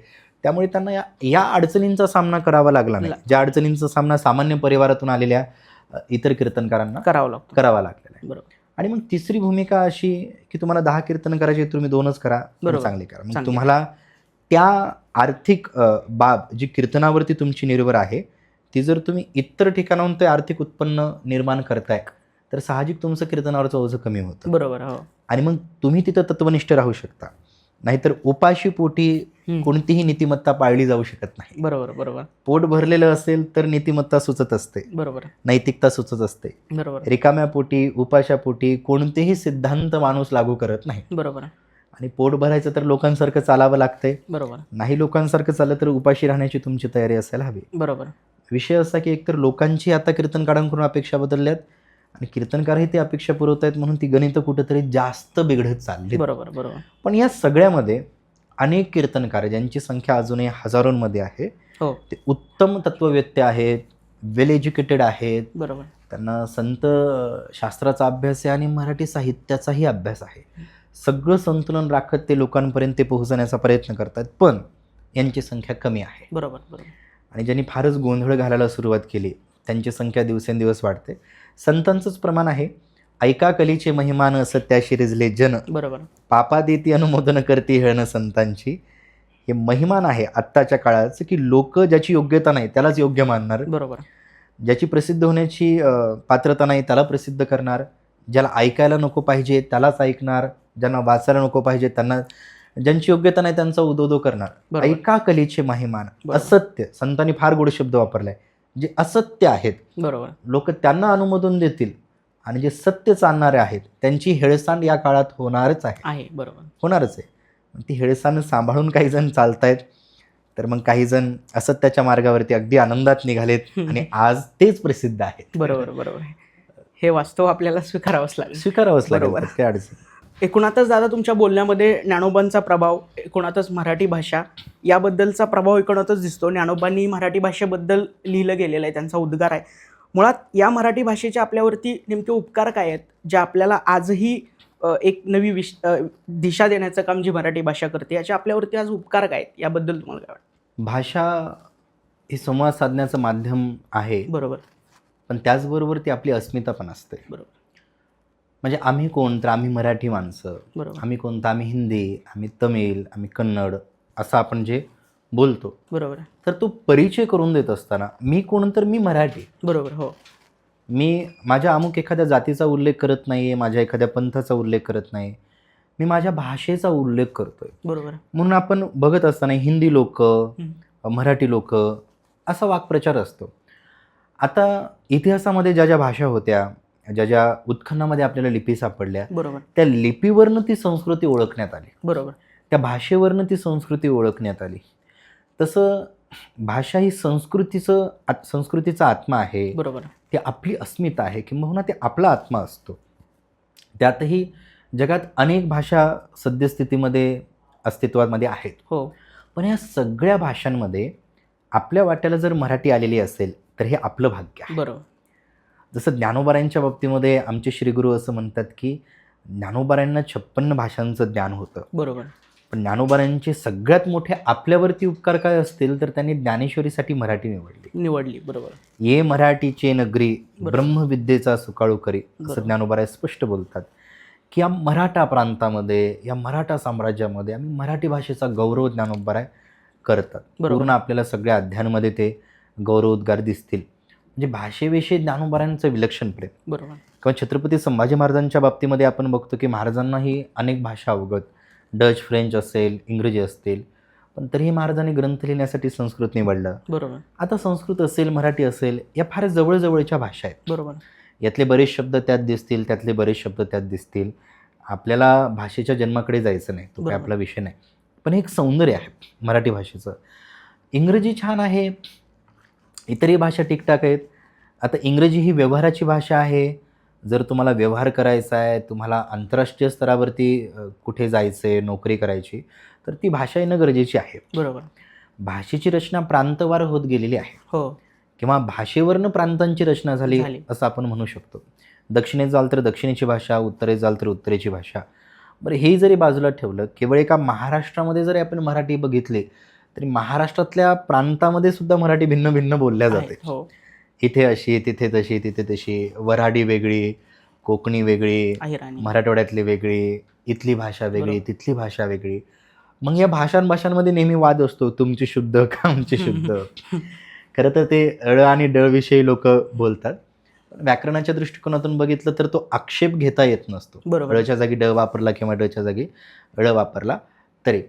त्यामुळे त्यांना या अडचणींचा सामना करावा लागला नाही, ज्या अडचणींचा सामना सामान्य परिवारातून आलेल्या इतर कीर्तनकारांना करावा लागलेला आहे. बरोबर. आणि मग तिसरी भूमिका अशी की तुम्हाला 10 कीर्तन करायचे, तुम्ही 2च करा, बरोबर. चांगले करा. मग तुम्हाला त्या आर्थिक बाब जी कीर्तनावरती तुमची निर्भर आहे, ती जर तुम्ही इतर ठिकाणाहून ते आर्थिक उत्पन्न निर्माण करताय तर साहजिक तुमचं कीर्तनावरचं ओझं कमी होतं. बरोबर. हो. आणि मग तुम्ही तिथं तत्वनिष्ठ राहू शकता. नाहीतर उपाशी पोटी कोणतीही नीतिमत्ता पाळली जाऊ शकत नाही. बरोबर. बरोबर. पोट भरलेलं असेल तर नीतिमत्ता सुचत असते, बरोबर. नैतिकता सुचत असते. बरोबर. रिकाम्या पोटी, उपाशा पोटी कोणतेही सिद्धांत माणूस लागू करत नाही. बरोबर. आणि पोट भरायचं तर लोकांसारखं चालावं लागतंय. बरोबर. नाही लोकांसारखं चाललं तर उपाशी राहण्याची तुमची तयारी असायला हवी. बरोबर. विषय असा की एकतर लोकांची आता कीर्तनकारांकडून अपेक्षा बदलल्यात, आणि कीर्तनकारही ते अपेक्षा पुरवत आहेत, म्हणून ती गणित कुठेतरी जास्त बिघडत चालली. बरोबर. बरोबर. पण या सगळ्यामध्ये अनेक कीर्तनकार ज्यांची संख्या अजूनही हजारोंमध्ये आहे, हो. ते उत्तम तत्ववेत्ते आहेत, वेल एज्युकेटेड आहेत, बरोबर. त्यांना संत शास्त्राचा अभ्यास आहे आणि मराठी साहित्याचाही अभ्यास आहे. सगळं संतुलन राखत ते लोकांपर्यंत ते पोहोचण्याचा प्रयत्न करतात, पण यांची संख्या कमी आहे. बरोबर. बरोबर. आणि ज्यांनी फारच गोंधळ घालायला सुरुवात केली त्यांची संख्या दिवसेंदिवस वाढते. संतांचंच प्रमाण आहे, ऐका कलीचे महिमान सत्याशी रिजले जन, बरोबर. पापा देती अनुमोदन करती हेळण संतांची. हे महिमान आहे आत्ताच्या काळाचं की लोक ज्याची योग्यता नाही त्यालाच योग्य मानणार, बरोबर. ज्याची प्रसिद्ध होण्याची पात्रता नाही त्याला प्रसिद्ध करणार, ज्याला ऐकायला नको पाहिजे त्यालाच ऐकणार, ज्यांना वाचायला नको पाहिजे त्यांना, ज्यांची योग्यता नाही त्यांचा उदोदो करणार. ऐका कलीचे महिमान, असत्य, संतांनी फार गोड शब्द वापरलाय, जे असत्य आहेत बरोबर. लोक त्यांना अनुमोदन देतील, आणि जे सत्य चालणारे आहेत त्यांची हेळसांड या काळात होणारच आहे. बरोबर. होणारच आहे. ती हेळसांड सांभाळून काही जण चालतायत, तर मग काही जण असत्याच्या मार्गावरती अगदी आनंदात निघालेत आणि आज तेच प्रसिद्ध आहेत. बरोबर. बरोबर. हे वास्तव आपल्याला स्वीकारावंच लागेल. बरोबर. काय अडचण. एकूणातच दादा तुमच्या बोलण्यामध्ये ज्ञानोबांचा प्रभाव, एकूणातच मराठी भाषा याबद्दलचा प्रभाव एकूणातच दिसतो. ज्ञानोबांनी मराठी भाषेबद्दल लिहिलं गेलेलं आहे, त्यांचा उद्गार आहे. मुळात या मराठी भाषेचे आपल्यावरती नेमके उपकार काय आहेत, जे आपल्याला आजही एक नवी दिशा देण्याचं काम जी मराठी भाषा करते, याचे आपल्यावरती आज उपकार काय आहेत, याबद्दल तुम्हाला काय वाटतं? भाषा ही संवाद साधण्याचं माध्यम आहे. बरोबर. पण त्याचबरोबर ती आपली अस्मिता पण असते. बरोबर. म्हणजे आम्ही कोण, तर आम्ही मराठी माणसं. बरोबर. आम्ही कोण, तर आम्ही हिंदी, आम्ही तमिळ, आम्ही कन्नड, असं आपण जे बोलतो. बरोबर. तर तो परिचय करून देत असताना मी कोण, तर मी मराठी. बरोबर. हो. मी माझ्या अमुक एखाद्या जातीचा उल्लेख करत नाही आहे, माझ्या एखाद्या पंथाचा उल्लेख करत नाही, मी माझ्या भाषेचा उल्लेख करतोय. बरोबर. म्हणून आपण बघत असताना हिंदी लोक, मराठी लोक असा वाक्प्रचार असतो. आता इतिहासामध्ये ज्या ज्या भाषा होत्या, ज्या ज्या उत्खननामध्ये आपल्याला लिपी सापडल्या, बरोबर, त्या लिपीवरनं ती संस्कृती ओळखण्यात आली. बरोबर, त्या भाषेवरनं ती संस्कृती ओळखण्यात आली. तसं भाषा ही संस्कृतीचा आत्मा आहे. बरोबर, ती आपली अस्मिता आहे, किंबहुना ते आपला आत्मा असतो. त्यातही जगात अनेक भाषा सद्यस्थितीमध्ये अस्तित्वामध्ये आहेत. हो. पण या सगळ्या भाषांमध्ये आपल्या वाट्याला जर मराठी आलेली असेल तर हे आपलं भाग्य आहे. बरोबर. जसं ज्ञानोबारांच्या बाबतीमध्ये आमचे श्रीगुरू असं म्हणतात की ज्ञानोबारांना 56 भाषांचं ज्ञान होतं. बरोबर. पण ज्ञानोबारांचे सगळ्यात मोठे आपल्यावरती उपकार काय असतील तर त्यांनी ज्ञानेश्वरीसाठी मराठी निवडली. बरोबर. ये मराठीचे नगरी ब्रह्मविद्येचा सुकाळू करी, असं ज्ञानोबाराय स्पष्ट बोलतात की या मराठा प्रांतामध्ये, या मराठा साम्राज्यामध्ये आम्ही मराठी भाषेचा गौरव ज्ञानोबाराय करतात. पूर्ण आपल्याला सगळ्या अध्यायांमध्ये ते गौरवोद्गार दिसतील. म्हणजे भाषेविषयी ज्ञानोबारांचं विलक्षण प्रेम. बरोबर. किंवा छत्रपती संभाजी महाराजांच्या बाबतीमध्ये आपण बघतो की महाराजांनाही अनेक भाषा अवगत, डच, फ्रेंच असेल, इंग्रजी असतील, पण तरीही महाराजांनी ग्रंथ लिहिण्यासाठी संस्कृत निवडलं. बरोबर आता संस्कृत असेल, मराठी असेल, या फार जवळजवळच्या भाषा आहेत. बरोबर यातले बरेच शब्द त्यात दिसतील, त्यातले बरेच शब्द त्यात दिसतील. आपल्याला भाषेच्या जन्माकडे जायचं नाही, तो काय बरोबर. आपला विषय नाही. पण हे एक सौंदर्य आहे मराठी भाषेचं. इंग्रजी छान आहे, इतरही भाषा ठीकठाक आहेत. आता इंग्रजी ही व्यवहाराची भाषा आहे. जर तुम्हाला व्यवहार करायचा आहे, तुम्हाला आंतरराष्ट्रीय स्तरावरती कुठे जायचं आहे, नोकरी करायची, तर ती भाषा येणं गरजेची आहे. बरोबर भाषेची रचना प्रांतवार होत गेलेली आहे हो किंवा भाषेवरनं प्रांतांची रचना झाली झाली. असं आपण म्हणू शकतो. दक्षिणेत जाल तर दक्षिणेची भाषा, उत्तरेत जाल तर उत्तरेची भाषा. बरं, हे जरी बाजूला ठेवलं, केवळ एका महाराष्ट्रामध्ये जरी आपण मराठी बघितले, तरी महाराष्ट्रातल्या प्रांतामध्ये सुद्धा मराठी भिन्न भिन्न बोलल्या आहे. जाते. हो इथे अशी, तिथे तशी, तिथे तशी. वऱ्हाडी वेगळी, कोकणी वेगळी, अहिराणी मराठवाड्यातली वेगळी, इथली भाषा वेगळी, बरोबर. तिथली भाषा वेगळी. मग या भाषांमध्ये नेहमी वाद असतो, तुमची शुद्ध का आमची शुद्ध. खरं तर ते ळ आणि ड विषयी लोक बोलतात. व्याकरणाच्या दृष्टिकोनातून बघितलं तर तो आक्षेप घेता येत नसतो. बरोबर. ळच्या जागी ड वापरला किंवा डच्या जागी ळ वापरला तरी.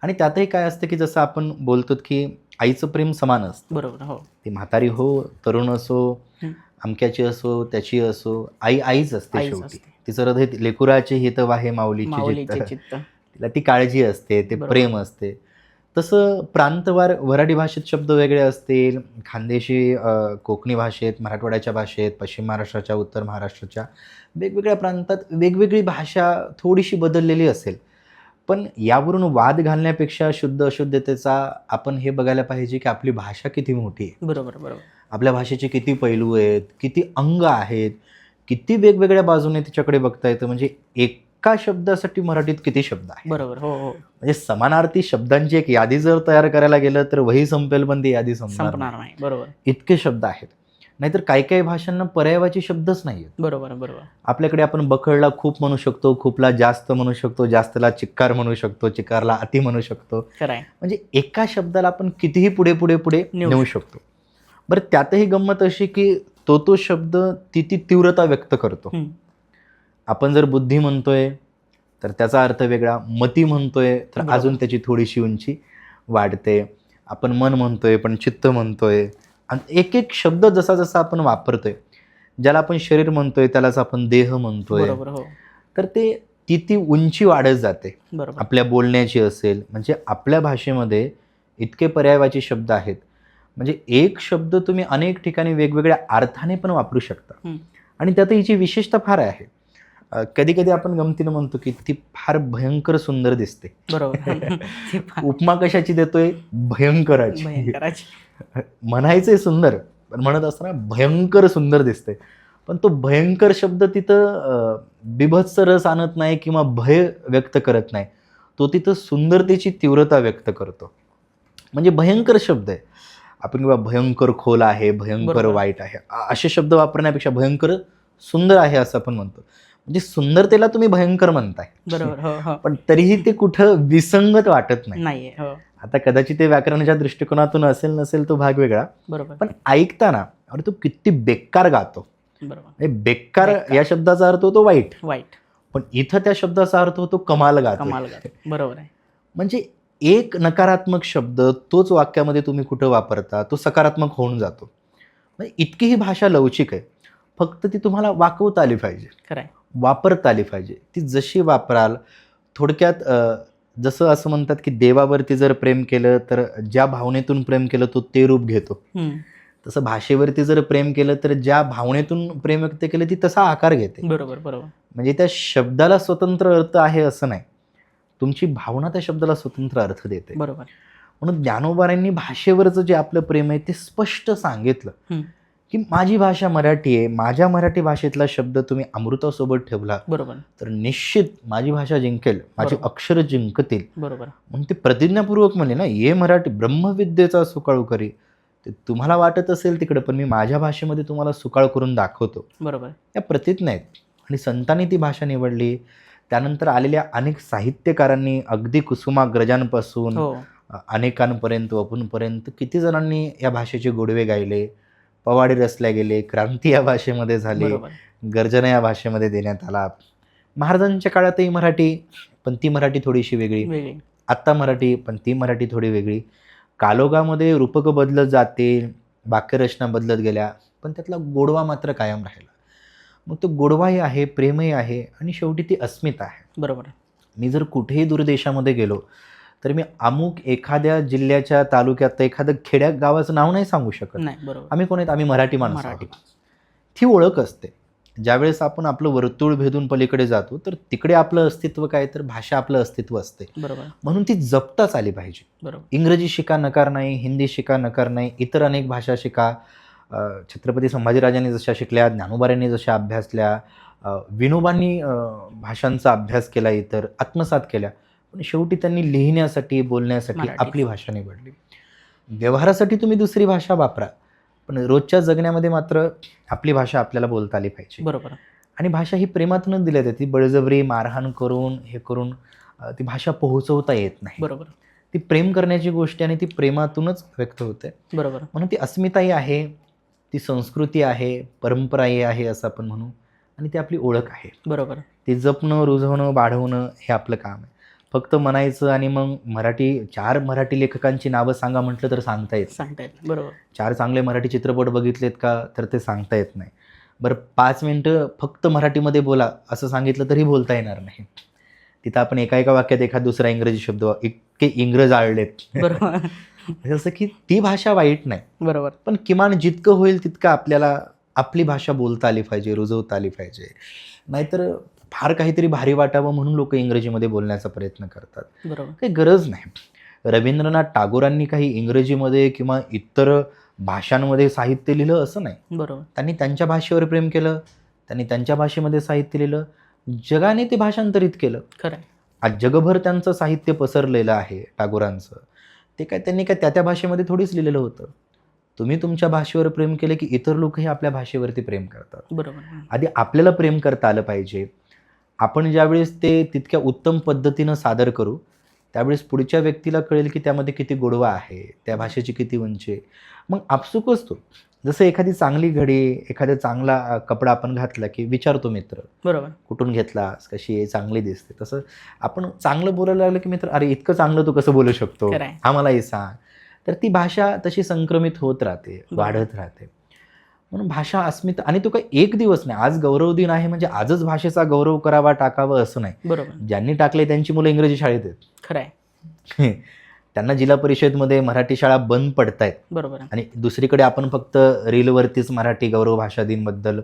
आणि त्यातही काय असतं की जसं आपण बोलतो की आईचं प्रेम समान असतं. बरोबर हो ती म्हातारी हो, तरुण असो, हं. अमक्याची असो, त्याची असो, आई आईच असते आईच शेवटी. असते. तिचं हृदय लेकुराचे हित वाहे माऊलीची माऊलीचे जिद्द. चित्त तिला ती काळजी असते, ते बरोबर. प्रेम असते. तसं प्रांतवार वऱ्हाडी भाषेत शब्द वेगळे असतील, खानदेशी कोकणी भाषेत, मराठवाड्याच्या भाषेत, पश्चिम महाराष्ट्राच्या, उत्तर महाराष्ट्राच्या वेगवेगळ्या प्रांतात वेगवेगळी भाषा थोडीशी बदललेली असेल. पण यावरून वाद घालण्यापेक्षा शुद्ध अशुद्धतेचा आपण हे बघायला पाहिजे की आपली भाषा किती मोठी आहे, बरोबर बरोबर आपल्या भाषेचे किती पैलू आहेत, किती अंग आहेत, किती वेगवेगळ्या बाजूने तिच्याकडे बघता येतं. म्हणजे एका शब्दासाठी मराठीत किती शब्द आहेत. बरोबर हो हो म्हणजे समानार्थी शब्दांची एक यादी जर तयार करायला गेलं तर वही संपेल पण ती यादी संपणार संपणार नाही. नाही. बरोबर इतके शब्द आहेत. नाहीतर काही काही भाषांना पर्यायवाची शब्दच नाही आहेत. बरोबर बरोबर आपल्याकडे आपण बखळला खूप म्हणू शकतो, खूपला जास्त म्हणू शकतो, जास्तला चिक्कार म्हणू शकतो, चिक्कारला अति म्हणू शकतो. खरं आहे. म्हणजे एका शब्दाला आपण कितीही पुढे पुढे पुढे नेऊ नेऊ शकतो. बरं, त्यातही गंमत अशी की तो शब्द ती तीव्रता व्यक्त करतो. हं. आपण जर बुद्धी म्हणतोय तर त्याचा अर्थ वेगळा, मती म्हणतोय तर बरोबर. अजून त्याची थोडीशी उंची वाढते. आपण मन म्हणतोय पण चित्त म्हणतोय. आणि एक एक शब्द जसा जसा आपण वापरतोय, ज्याला आपण शरीर म्हणतोय त्यालाच आपण देह म्हणतोय, बरोबर हो तर ते ती उंची वाढत जाते. बरोबर आपल्या बोलण्याची असेल, म्हणजे आपल्या भाषेमध्ये इतके पर्यायवाची शब्द आहेत. म्हणजे एक शब्द तुम्ही अनेक ठिकाणी वेगवेगळ्या अर्थाने पण वापरू शकता. हं. आणि त्यात हिची विशेषता फार आहे. कधी कधी आपण गमतीनं म्हणतो की ती फार भयंकर सुंदर दिसते. बरोबर ते फार उपमा कशाची देतोय? भयंकराची. भयंकराची. म्हणायचंय सुंदर, पण म्हणत असताना भयंकर सुंदर दिसते. पण तो भयंकर शब्द तिथं बिभत्स रस आणत नाही किंवा भय व्यक्त करत नाही. तो तिथं सुंदरतेची तीव्रता व्यक्त करतो. म्हणजे भयंकर शब्द आहे. आपण किंवा भयंकर खोल आहे, भयंकर बरोबर. वाईट आहे, असे शब्द वापरण्यापेक्षा भयंकर सुंदर आहे असं आपण म्हणतो. म्हणजे सुंदरतेला तुम्ही भयंकर म्हणताय, बरोबर हो हो पण तरीही ते कुठं विसंगत वाटत नाही. नाहीये हो आता कदाचित ते व्याकरणाच्या दृष्टिकोनातून असेल नसेल तो भाग वेगळा, बरोबर पण ऐकताना अरे तो किती बेकार गातो. बरोबर म्हणजे बेकार बेकार. या शब्दाचा अर्थ होतो वाईट, वाईट पण इथं त्या शब्दाचा अर्थ होतो कमाल गातो. कमाल गातो. बरोबर आहे. म्हणजे एक नकारात्मक शब्द तोच वाक्यामध्ये तुम्ही कुठं वापरता तो सकारात्मक होऊन जातो. म्हणजे इतकी ही भाषा लवचिक आहे. फक्त ती तुम्हाला वाकवता आली पाहिजे, खरं आहे. वापरता आली पाहिजे. ती जशी वापराल, थोडक्यात जसं असं म्हणतात की देवावरती जर प्रेम केलं तर ज्या भावनेतून प्रेम केलं तो ते रूप घेतो. हं. तसं भाषेवरती जर प्रेम केलं तर ज्या भावनेतून प्रेम व्यक्त केलं ती तसा आकार घेते. बरोबर बरोबर म्हणजे त्या शब्दाला स्वतंत्र अर्थ आहे असं नाही, तुमची भावना त्या शब्दाला स्वतंत्र अर्थ देते. बरोबर म्हणून ज्ञानोबांनी भाषेवरचं जे आपलं प्रेम आहे ते स्पष्ट सांगितलं हं. की माझी भाषा मराठी आहे, माझ्या मराठी भाषेतला शब्द तुम्ही अमृतासोबत ठेवला बरोबर तर निश्चित माझी भाषा जिंकेल, माझी बरोबर. अक्षर जिंकतील. बरोबर म्हणून ते प्रतिज्ञापूर्वक म्हणले ना, ये मराठी ब्रह्मविद्येचा सुकाळू करी. ते तुम्हाला वाटत असेल तिकडं, पण मी माझ्या भाषेमध्ये तुम्हाला सुकाळ करून दाखवतो. बरोबर या प्रतिज्ञा आहेत. आणि संतांनी ती भाषा निवडली. त्यानंतर आलेल्या अनेक साहित्यकारांनी अगदी कुसुमाग्रजांपासून हो अनेकांपर्यंत, वपूंपर्यंत किती जणांनी या भाषेचे गोडवे गायले, पवाडे रचल्या गेले, क्रांती या भाषेमध्ये झाली, बरोबर गर्जना या भाषेमध्ये देण्यात आला. महाराजांच्या काळातही मराठी, पण ती मराठी थोडीशी वेगळी. वेगळी. आत्ता मराठी, पण ती मराठी थोडी वेगळी. कालोगामध्ये रूपकं बदलत जाते, वाक्यरचना बदलत गेल्या, पण त्यातला गोडवा मात्र कायम राहिला. मग तो गोडवाही आहे, प्रेमही आहे आणि शेवटी ती अस्मिता आहे. बरोबर. मी जर कुठेही दूरदेशामध्ये गेलो तर मी अमुक एखाद्या जिल्ह्याच्या तालुक्यात एखादं खेड्या गावाचं नाव नाही सांगू शकत. नाही. बरोबर. आम्ही कोण आहेत? आम्ही मराठी माणसं मराठी. आहोत. ती ओळख असते. ज्यावेळेस आपण आपलं वर्तुळ भेदून पलीकडे जातो तर तिकडे आपलं अस्तित्व काय, तर भाषा आपलं अस्तित्व असते. बरोबर. म्हणून ती जपताच आली पाहिजे. बरोबर. इंग्रजी शिका नकार नाही, हिंदी शिका नकार नाही, इतर अनेक भाषा शिका. छत्रपती संभाजीराजांनी जशा शिकल्या, ज्ञानोबांनी जशा अभ्यासल्या, विनोबांनी भाषांचा अभ्यास केला, इतर आत्मसात केल्या, पण शेवटी त्यांनी लिहिण्यासाठी, बोलण्यासाठी मराठी. आपली भाषा निवडली. व्यवहारासाठी तुम्ही दुसरी भाषा वापरा, पण रोजच्या जगण्यामध्ये मात्र आपली भाषा आपल्याला बोलता आली पाहिजे. बरोबर. आणि भाषा ही प्रेमातूनच दिली जाते. ती बळजबरी, मारहाण करून, हे करून ती भाषा पोहोचवता येत नाही. बरोबर. ती प्रेम करण्याची गोष्ट आहे आणि ती प्रेमातूनच व्यक्त होते. बरोबर. म्हणून ती अस्मिताही आहे, ती संस्कृती आहे, परंपराही आहे असं आपण म्हणू, आणि ती आपली ओळख आहे. बरोबर. ती जपणं, रुजवणं, वाढवणं हे आपलं काम आहे. फक्त म्हणायचं आणि मग चार मराठी लेखकांची नावं सांगा म्हटलं तर सांगता येत नाही. सांगता येत. बरोबर. 4 चांगले मराठी चित्रपट बघितलेत का, तर ते सांगता येत नाही. बरं 5 मिनटं फक्त मराठीमध्ये बोला असं सांगितलं तरी बोलता येणार नाही. तिथं आपण एका वाक्यात एखाद दुसरा इंग्रजी शब्द, इतके इंग्रज आळलेत. बरोबर. जसं की ती भाषा वाईट नाही, बरोबर. पण किमान जितकं होईल तितकं आपल्याला आपली भाषा बोलता आली पाहिजे, रुजवता आली पाहिजे. नाहीतर फार काहीतरी भारी वाटावं म्हणून लोक इंग्रजीमध्ये बोलण्याचा प्रयत्न करतात. बरोबर. काही गरज नाही. रवींद्रनाथ टागोरांनी काही इंग्रजीमध्ये किंवा इतर भाषांमध्ये साहित्य लिहिलं असं नाही. बरोबर. त्यांनी त्यांच्या भाषेवर प्रेम केलं, त्यांनी त्यांच्या भाषेमध्ये साहित्य लिहिलं, जगाने ते भाषांतरित केलं. खरं. आज जगभर त्यांचं साहित्य पसरलेलं आहे टागोरांचं. ते काय त्यांनी काय त्या भाषेमध्ये थोडीच लिहिलेलं होतं. तुम्ही तुमच्या भाषेवर प्रेम केलं की इतर लोकही आपल्या भाषेवरती प्रेम करतात. बरोबर. आधी आपल्याला प्रेम करता आलं पाहिजे. आपण ज्यावेळेस ते तितक्या उत्तम पद्धतीनं सादर करू त्यावेळेस पुढच्या व्यक्तीला कळेल की त्यामध्ये किती गोडवा आहे, त्या भाषेची किती उंची आहे. मग आपसुकच तो, जसं एखादी चांगली घडी, एखादा चांगला कपडा आपण घातला की विचारतो मित्र, बरोबर. कुठून घेतलास, कशी आहे, चांगली दिसते. तसं आपण चांगलं बोलायला लागलं की मित्र, अरे इतकं चांगलं तू कसं बोलू शकतो, खरं आहे. हा मलाही सांग. तर ती भाषा तशी संक्रमित होत राहते, वाढत राहते. म्हणून भाषा अस्मिता, आणि तो काही एक दिवस नाही. आज गौरव दिन आहे म्हणजे आजच भाषेचा गौरव करावा, टाकावा असं नाही. बरोबर. ज्यांनी टाकले त्यांची मुलं इंग्रजी शाळेत आहेत. खरं आहे. त्यांना जिल्हा परिषदमध्ये मराठी शाळा बंद पडतायत. बरोबर. आणि दुसरीकडे आपण फक्त रीलवरतीच मराठी गौरव भाषा दिनबद्दल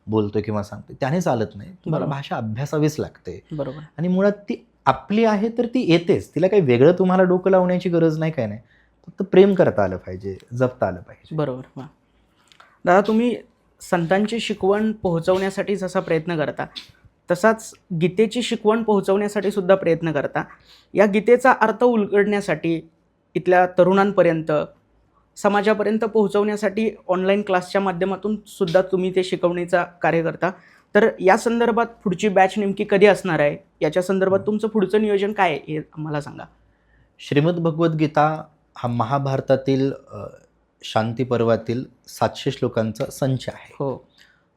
बोलतोय किंवा सांगतोय, त्याने चालत नाही. तुम्हाला बरोबर. भाषा अभ्यासावीच लागते. बरोबर. आणि मुळात ती आपली आहे तर ती येतेच. तिला काही वेगळं तुम्हाला डोकं लावण्याची गरज नाही, काय नाही. फक्त प्रेम करता आलं पाहिजे, जपता आलं पाहिजे. बरोबर. वा दादा, तुम्ही संतांची शिकवण पोहोचवण्यासाठी जसा प्रयत्न करता तसाच गीतेची शिकवण पोहोचवण्यासाठी सुद्धा प्रयत्न करता. या गीतेचा अर्थ उलगडण्यासाठी इथल्या तरुणांपर्यंत, समाजापर्यंत पोहोचवण्यासाठी ऑनलाईन क्लासच्या माध्यमातून सुद्धा तुम्ही ते शिकवणीचा कार्य करता. तर या संदर्भात पुढची बॅच नेमकी कधी असणार आहे, याच्या संदर्भात तुमचं पुढचं नियोजन काय आहे हे आम्हाला सांगा. श्रीमद भगवद्गीता हा महाभारतातील शांती पर्वातील 700 श्लोकांचा संच आहे. हो.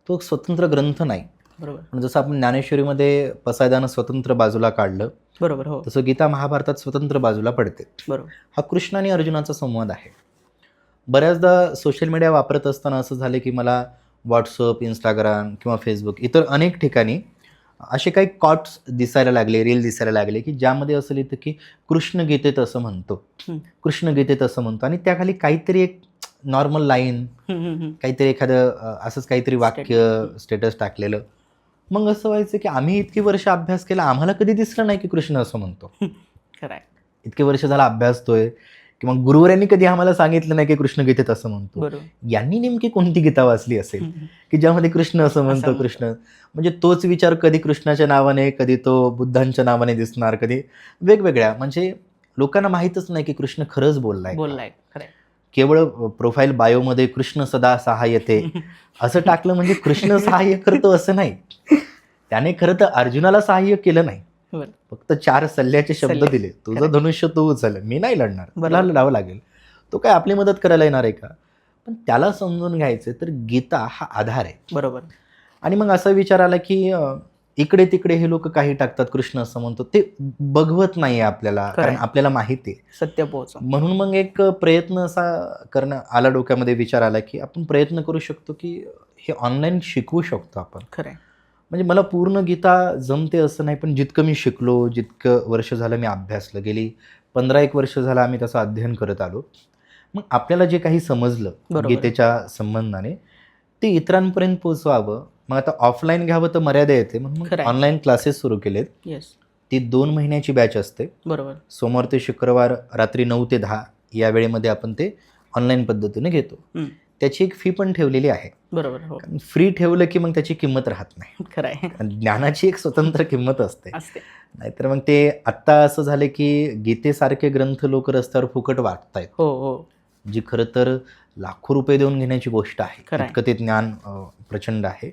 तो स्वतंत्र ग्रंथ नाही. बरोबर. पण जसं आपण ज्ञानेश्वरीमध्ये पसायदानं स्वतंत्र बाजूला काढलं, बरोबर. हो. तसं गीता महाभारतात स्वतंत्र बाजूला पडते. बरोबर. हा कृष्ण आणि अर्जुनाचा संवाद आहे. बऱ्याचदा सोशल मीडिया वापरत असताना असं झालं की मला व्हॉट्सअप, इंस्टाग्राम किंवा फेसबुक, इतर अनेक ठिकाणी असे काही कॉट्स दिसायला लागले, रील दिसायला लागले की ज्यामध्ये असं लिहितं की कृष्ण गीतेत असं म्हणतो, कृष्ण गीतेत असं म्हणतो, आणि त्याखाली काहीतरी एक नॉर्मल लाईन, काहीतरी एखादं असंच काहीतरी वाक्य, स्टेटस टाकलेलं. मग असं व्हायचं की आम्ही इतकी वर्ष अभ्यास केला, आम्हाला कधी दिसलं नाही की कृष्ण असं म्हणतो. खरं आहे. इतके वर्ष झाला अभ्यासतोय, किंवा गुरुवरांनी कधी आम्हाला सांगितलं नाही की कृष्ण गीतेत असं म्हणतो. बरोबर. यांनी नेमकी कोणती गीता वाचली असेल की ज्यामध्ये कृष्ण असं म्हणतो. कृष्ण म्हणजे तोच विचार कधी कृष्णाच्या नावाने, कधी तो बुद्धांच्या नावाने दिसणार, कधी वेगवेगळ्या. म्हणजे लोकांना माहीतच नाही की कृष्ण खरंच बोललाय. खरं आहे. केवळ प्रोफाईल बायोमध्ये कृष्ण सदा सहाय्यते असं टाकलं म्हणजे कृष्ण सहाय्य करतो असं नाही. त्याने खरं तर अर्जुनाला सहाय्य केलं नाही, फक्त 4 सल्ल्याचे शब्द दिले. तुझं धनुष्य तू उचल, मी नाही लढणार, मला लढावं लागेल. तो काय आपली मदत करायला येणार आहे का? पण त्याला समजून घ्यायचं तर गीता हा आधार आहे. बरोबर. आणि मग असा विचार आला की इकडे तिकडे हे लोक काही टाकतात, कृष्ण असं म्हणतो, ते बघवत नाहीये आपल्याला, खरंय. कारण आपल्याला माहिती आहे. सत्य पोहोचव. म्हणून मग एक प्रयत्न असा करणं आला, डोक्यामध्ये विचार आला की आपण प्रयत्न करू शकतो की हे ऑनलाईन शिकवू शकतो आपण. खरंय. म्हणजे मला पूर्ण गीता जमते असं नाही, पण जितकं मी शिकलो, जितकं वर्ष झालं मी अभ्यासलं, गेली 15-1 वर्ष झालं आम्ही त्याचं अध्ययन करत आलो. मग आपल्याला जे काही समजलं बरोबर. गीतेच्या संबंधाने ते इतरांपर्यंत पोहोचवावं. मग आता ऑफलाईन घ्यावं तर मर्यादा येते, म्हणून खरंय. ऑनलाईन क्लासेस सुरू केलेत. येस. ती 2 महिन्याची बॅच असते. बरोबर. सोमवार ते शुक्रवार रात्री 9 ते 10 या वेळेमध्ये आपण ते ऑनलाईन पद्धतीने घेतो. हम्म. त्याची एक फी पण ठेवलेली आहे. बरोबर. हो. फ्री ठेवलं की मग त्याची किंमत राहत नाही. खरंय. कारण ज्ञानाची एक स्वतंत्र किंमत असते. असते. नाहीतर मग ते आत्ता असं झालं की गीतेसारखे ग्रंथ लोक रस्त्यावर फुकट वाटतायत, हो हो. जी खरं तर लाखो रुपये देऊन घेण्याची गोष्ट आहे. खरंय. इतकं ते ज्ञान प्रचंड आहे,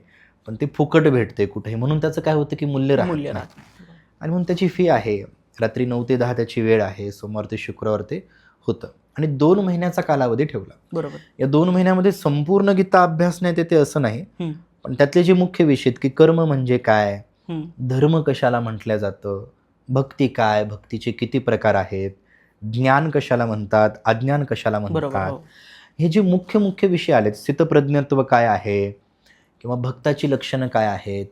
पण ते फुकट भेटते कुठेही, म्हणून त्याचं काय होतं की मूल्य राहत मूल्य नाही. राहत नाही. आणि म्हणून त्याची फी आहे. रात्री 9 ते 10 त्याची वेळ आहे. सोमवार ते शुक्रवार ते होतं, आणि 2 महिन्याचा कालावधी ठेवला. बरोबर. या 2 महिन्यामध्ये संपूर्ण गीता अभ्यासण्यात येते असं नाही, हम्म. पण त्यातले जे मुख्य विषय आहेत की कर्म म्हणजे काय, हम्म. धर्म कशाला म्हटलं जातं, भक्ती काय, भक्तीचे किती प्रकार आहेत, ज्ञान कशाला म्हणतात, अज्ञान कशाला बरोबर. म्हणतात, हो. हे जे मुख्य मुख्य विषय आलेत, स्थितप्रज्ञत्व काय आहे, किंवा भक्ताची लक्षणं काय आहेत,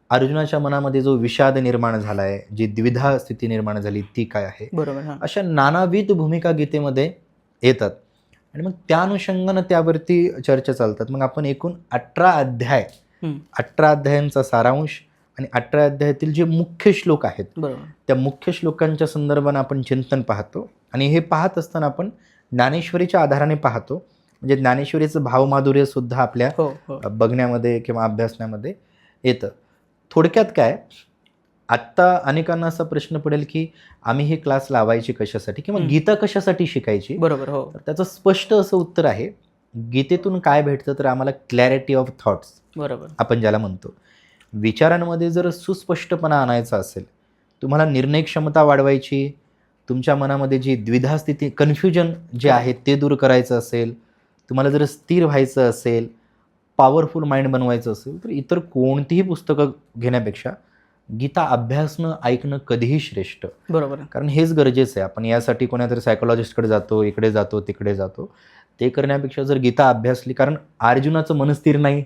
अर्जुनाच्या मनामध्ये जो विषाद निर्माण झालाय, जी द्विधा स्थिती निर्माण झाली ती काय आहे, बरोबर. हा. अशा नानाविध भूमिका गीतेमध्ये येतात. आणि मग त्या अनुषंगानं त्यावरती चर्चा चालतात. मग आपण एकूण 18 अध्याय, हम्म. 18 अध्यायांचा सारांश आणि 18 अध्यायातील जे मुख्य श्लोक आहेत बरोबर. त्या मुख्य श्लोकांच्या संदर्भानं आपण चिंतन पाहतो. आणि हे पाहत असताना आपण ज्ञानेश्वरीच्या आधाराने पाहतो. म्हणजे ज्ञानेश्वरीचं भावमाधुर्य सुद्धा आपल्या हो हो. बघण्यामध्ये किंवा अभ्यासण्यामध्ये येतं. थोडक्यात काय, आत्ता अनेकांना असा प्रश्न पडेल की आम्ही हे क्लास लावायचे कशासाठी, किंवा गीता कशासाठी शिकायची. बरोबर. हो. तर त्याचं स्पष्ट असं उत्तर आहे, गीतेतून काय भेटतं तर आम्हाला क्लॅरिटी ऑफ थॉट्स बरोबर. आपण ज्याला म्हणतो. विचारांमध्ये जर सुस्पष्टपणा आणायचा असेल, तुम्हाला निर्णय क्षमता वाढवायची, तुमच्या मनामध्ये जी द्विधा स्थिती, कन्फ्युजन जे आहे ते दूर करायचं असेल, तुम्हाला जर स्थिर व्हायचं असेल, पॉवरफुल माइंड बनवायचं असेल, तर इतर कोणतीही पुस्तकं घेण्यापेक्षा गीता अभ्यासणं, ऐकणं कधीही श्रेष्ठ. बरोबर. कारण हेच गरजेचं आहे. आपण यासाठी कोणातरी सायकोलॉजिस्टकडे जातो, इकडे जातो, तिकडे जातो, ते करण्यापेक्षा जर गीता अभ्यासली, कारण अर्जुनाचं मन स्थिर नाही,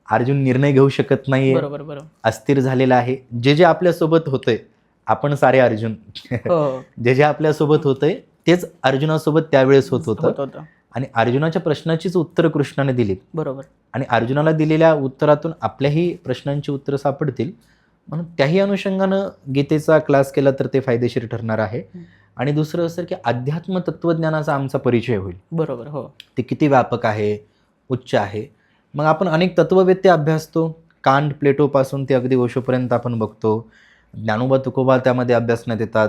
अर्जुन निर्णय घेऊ शकत नाहीये, बरोबर. बरोबर. अस्थिर झालेला आहे. जे जे आपल्यासोबत होतंय, आपण सारे अर्जुन हो. जे जे आपल्यासोबत होतंय तेच अर्जुनासोबत त्यावेळेस होत होतं. होतं. आणि अर्जुनाच्या प्रश्नाचीच उत्तरं कृष्णाने दिलीत, बरोबर. आणि अर्जुनाला दिलेल्या उत्तरातून आपल्याही प्रश्नांची उत्तरं सापडतील. म्हणून त्याही अनुषंगानं गीतेचा क्लास केला तर ते फायदेशीर ठरणार आहे. आणि दुसरं असं की अध्यात्म तत्त्वज्ञानाचा आमचा परिचय होईल. बरोबर. हो. ते किती व्यापक आहे, उच्च आहे. मग आपण अनेक तत्त्ववेत्ते अभ्यासतो, कांट, प्लेटोपासून ते अगदी ओशोपर्यंत आपण बघतो. ज्ञानोबा तुकोबा त्यामध्ये अभ्यासण्यात येतात.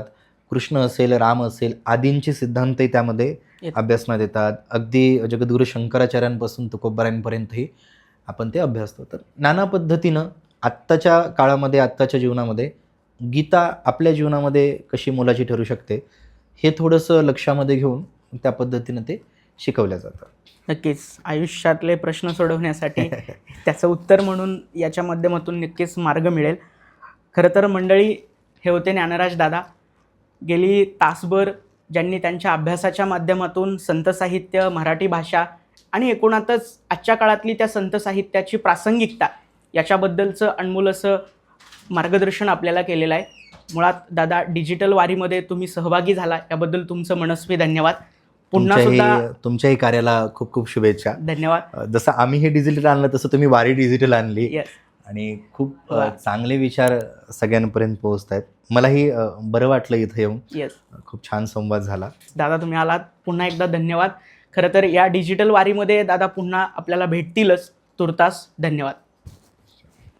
कृष्ण असेल, राम असेल, आदींचे सिद्धांतही त्यामध्ये अभ्यासण्यात येतात. अगदी जगद्गुरू शंकराचार्यांपासून तुकोबारायांपर्यंतही आपण ते अभ्यासतो. तर नाना पद्धतीनं आत्ताच्या काळामध्ये, आत्ताच्या जीवनामध्ये गीता आपल्या जीवनामध्ये कशी मोलाची ठरू शकते हे थोडंसं लक्षामध्ये घेऊन त्या पद्धतीनं ते शिकवलं जातं. नक्कीच आयुष्यातले प्रश्न सोडवण्यासाठी त्याचं उत्तर म्हणून याच्या माध्यमातून नक्कीच मार्ग मिळेल. खरं तर मंडळी, हे होते ज्ञानराज दादा. गेली तासभर ज्यांनी त्यांच्या अभ्यासाच्या माध्यमातून संत साहित्य, मराठी भाषा आणि एकूणातच आजच्या काळातली त्या संत साहित्याची प्रासंगिकता याच्याबद्दलचं अनमोल असं मार्गदर्शन आपल्याला केलेलं आहे. मुळात दादा, डिजिटल वारीमध्ये तुम्ही सहभागी झाला याबद्दल तुमचं मनस्वी धन्यवाद. पुन्हा सुद्धा तुमच्याही कार्याला खूप खूप शुभेच्छा. धन्यवाद. जसं आम्ही हे डिजिटल आणलं तसं तुम्ही वारी डिजिटल आणली. येस. आणि खूप चांगले विचार सगळ्यांपर्यंत पोहोचत आहेत. मलाही बरं वाटलं इथं येऊन. येस. खूप छान संवाद झाला. दादा, तुम्ही आलात, पुन्हा एकदा धन्यवाद. खरं तर या डिजिटल वारीमध्ये दादा पुन्हा आपल्याला भेटतीलच. तुर्तास धन्यवाद.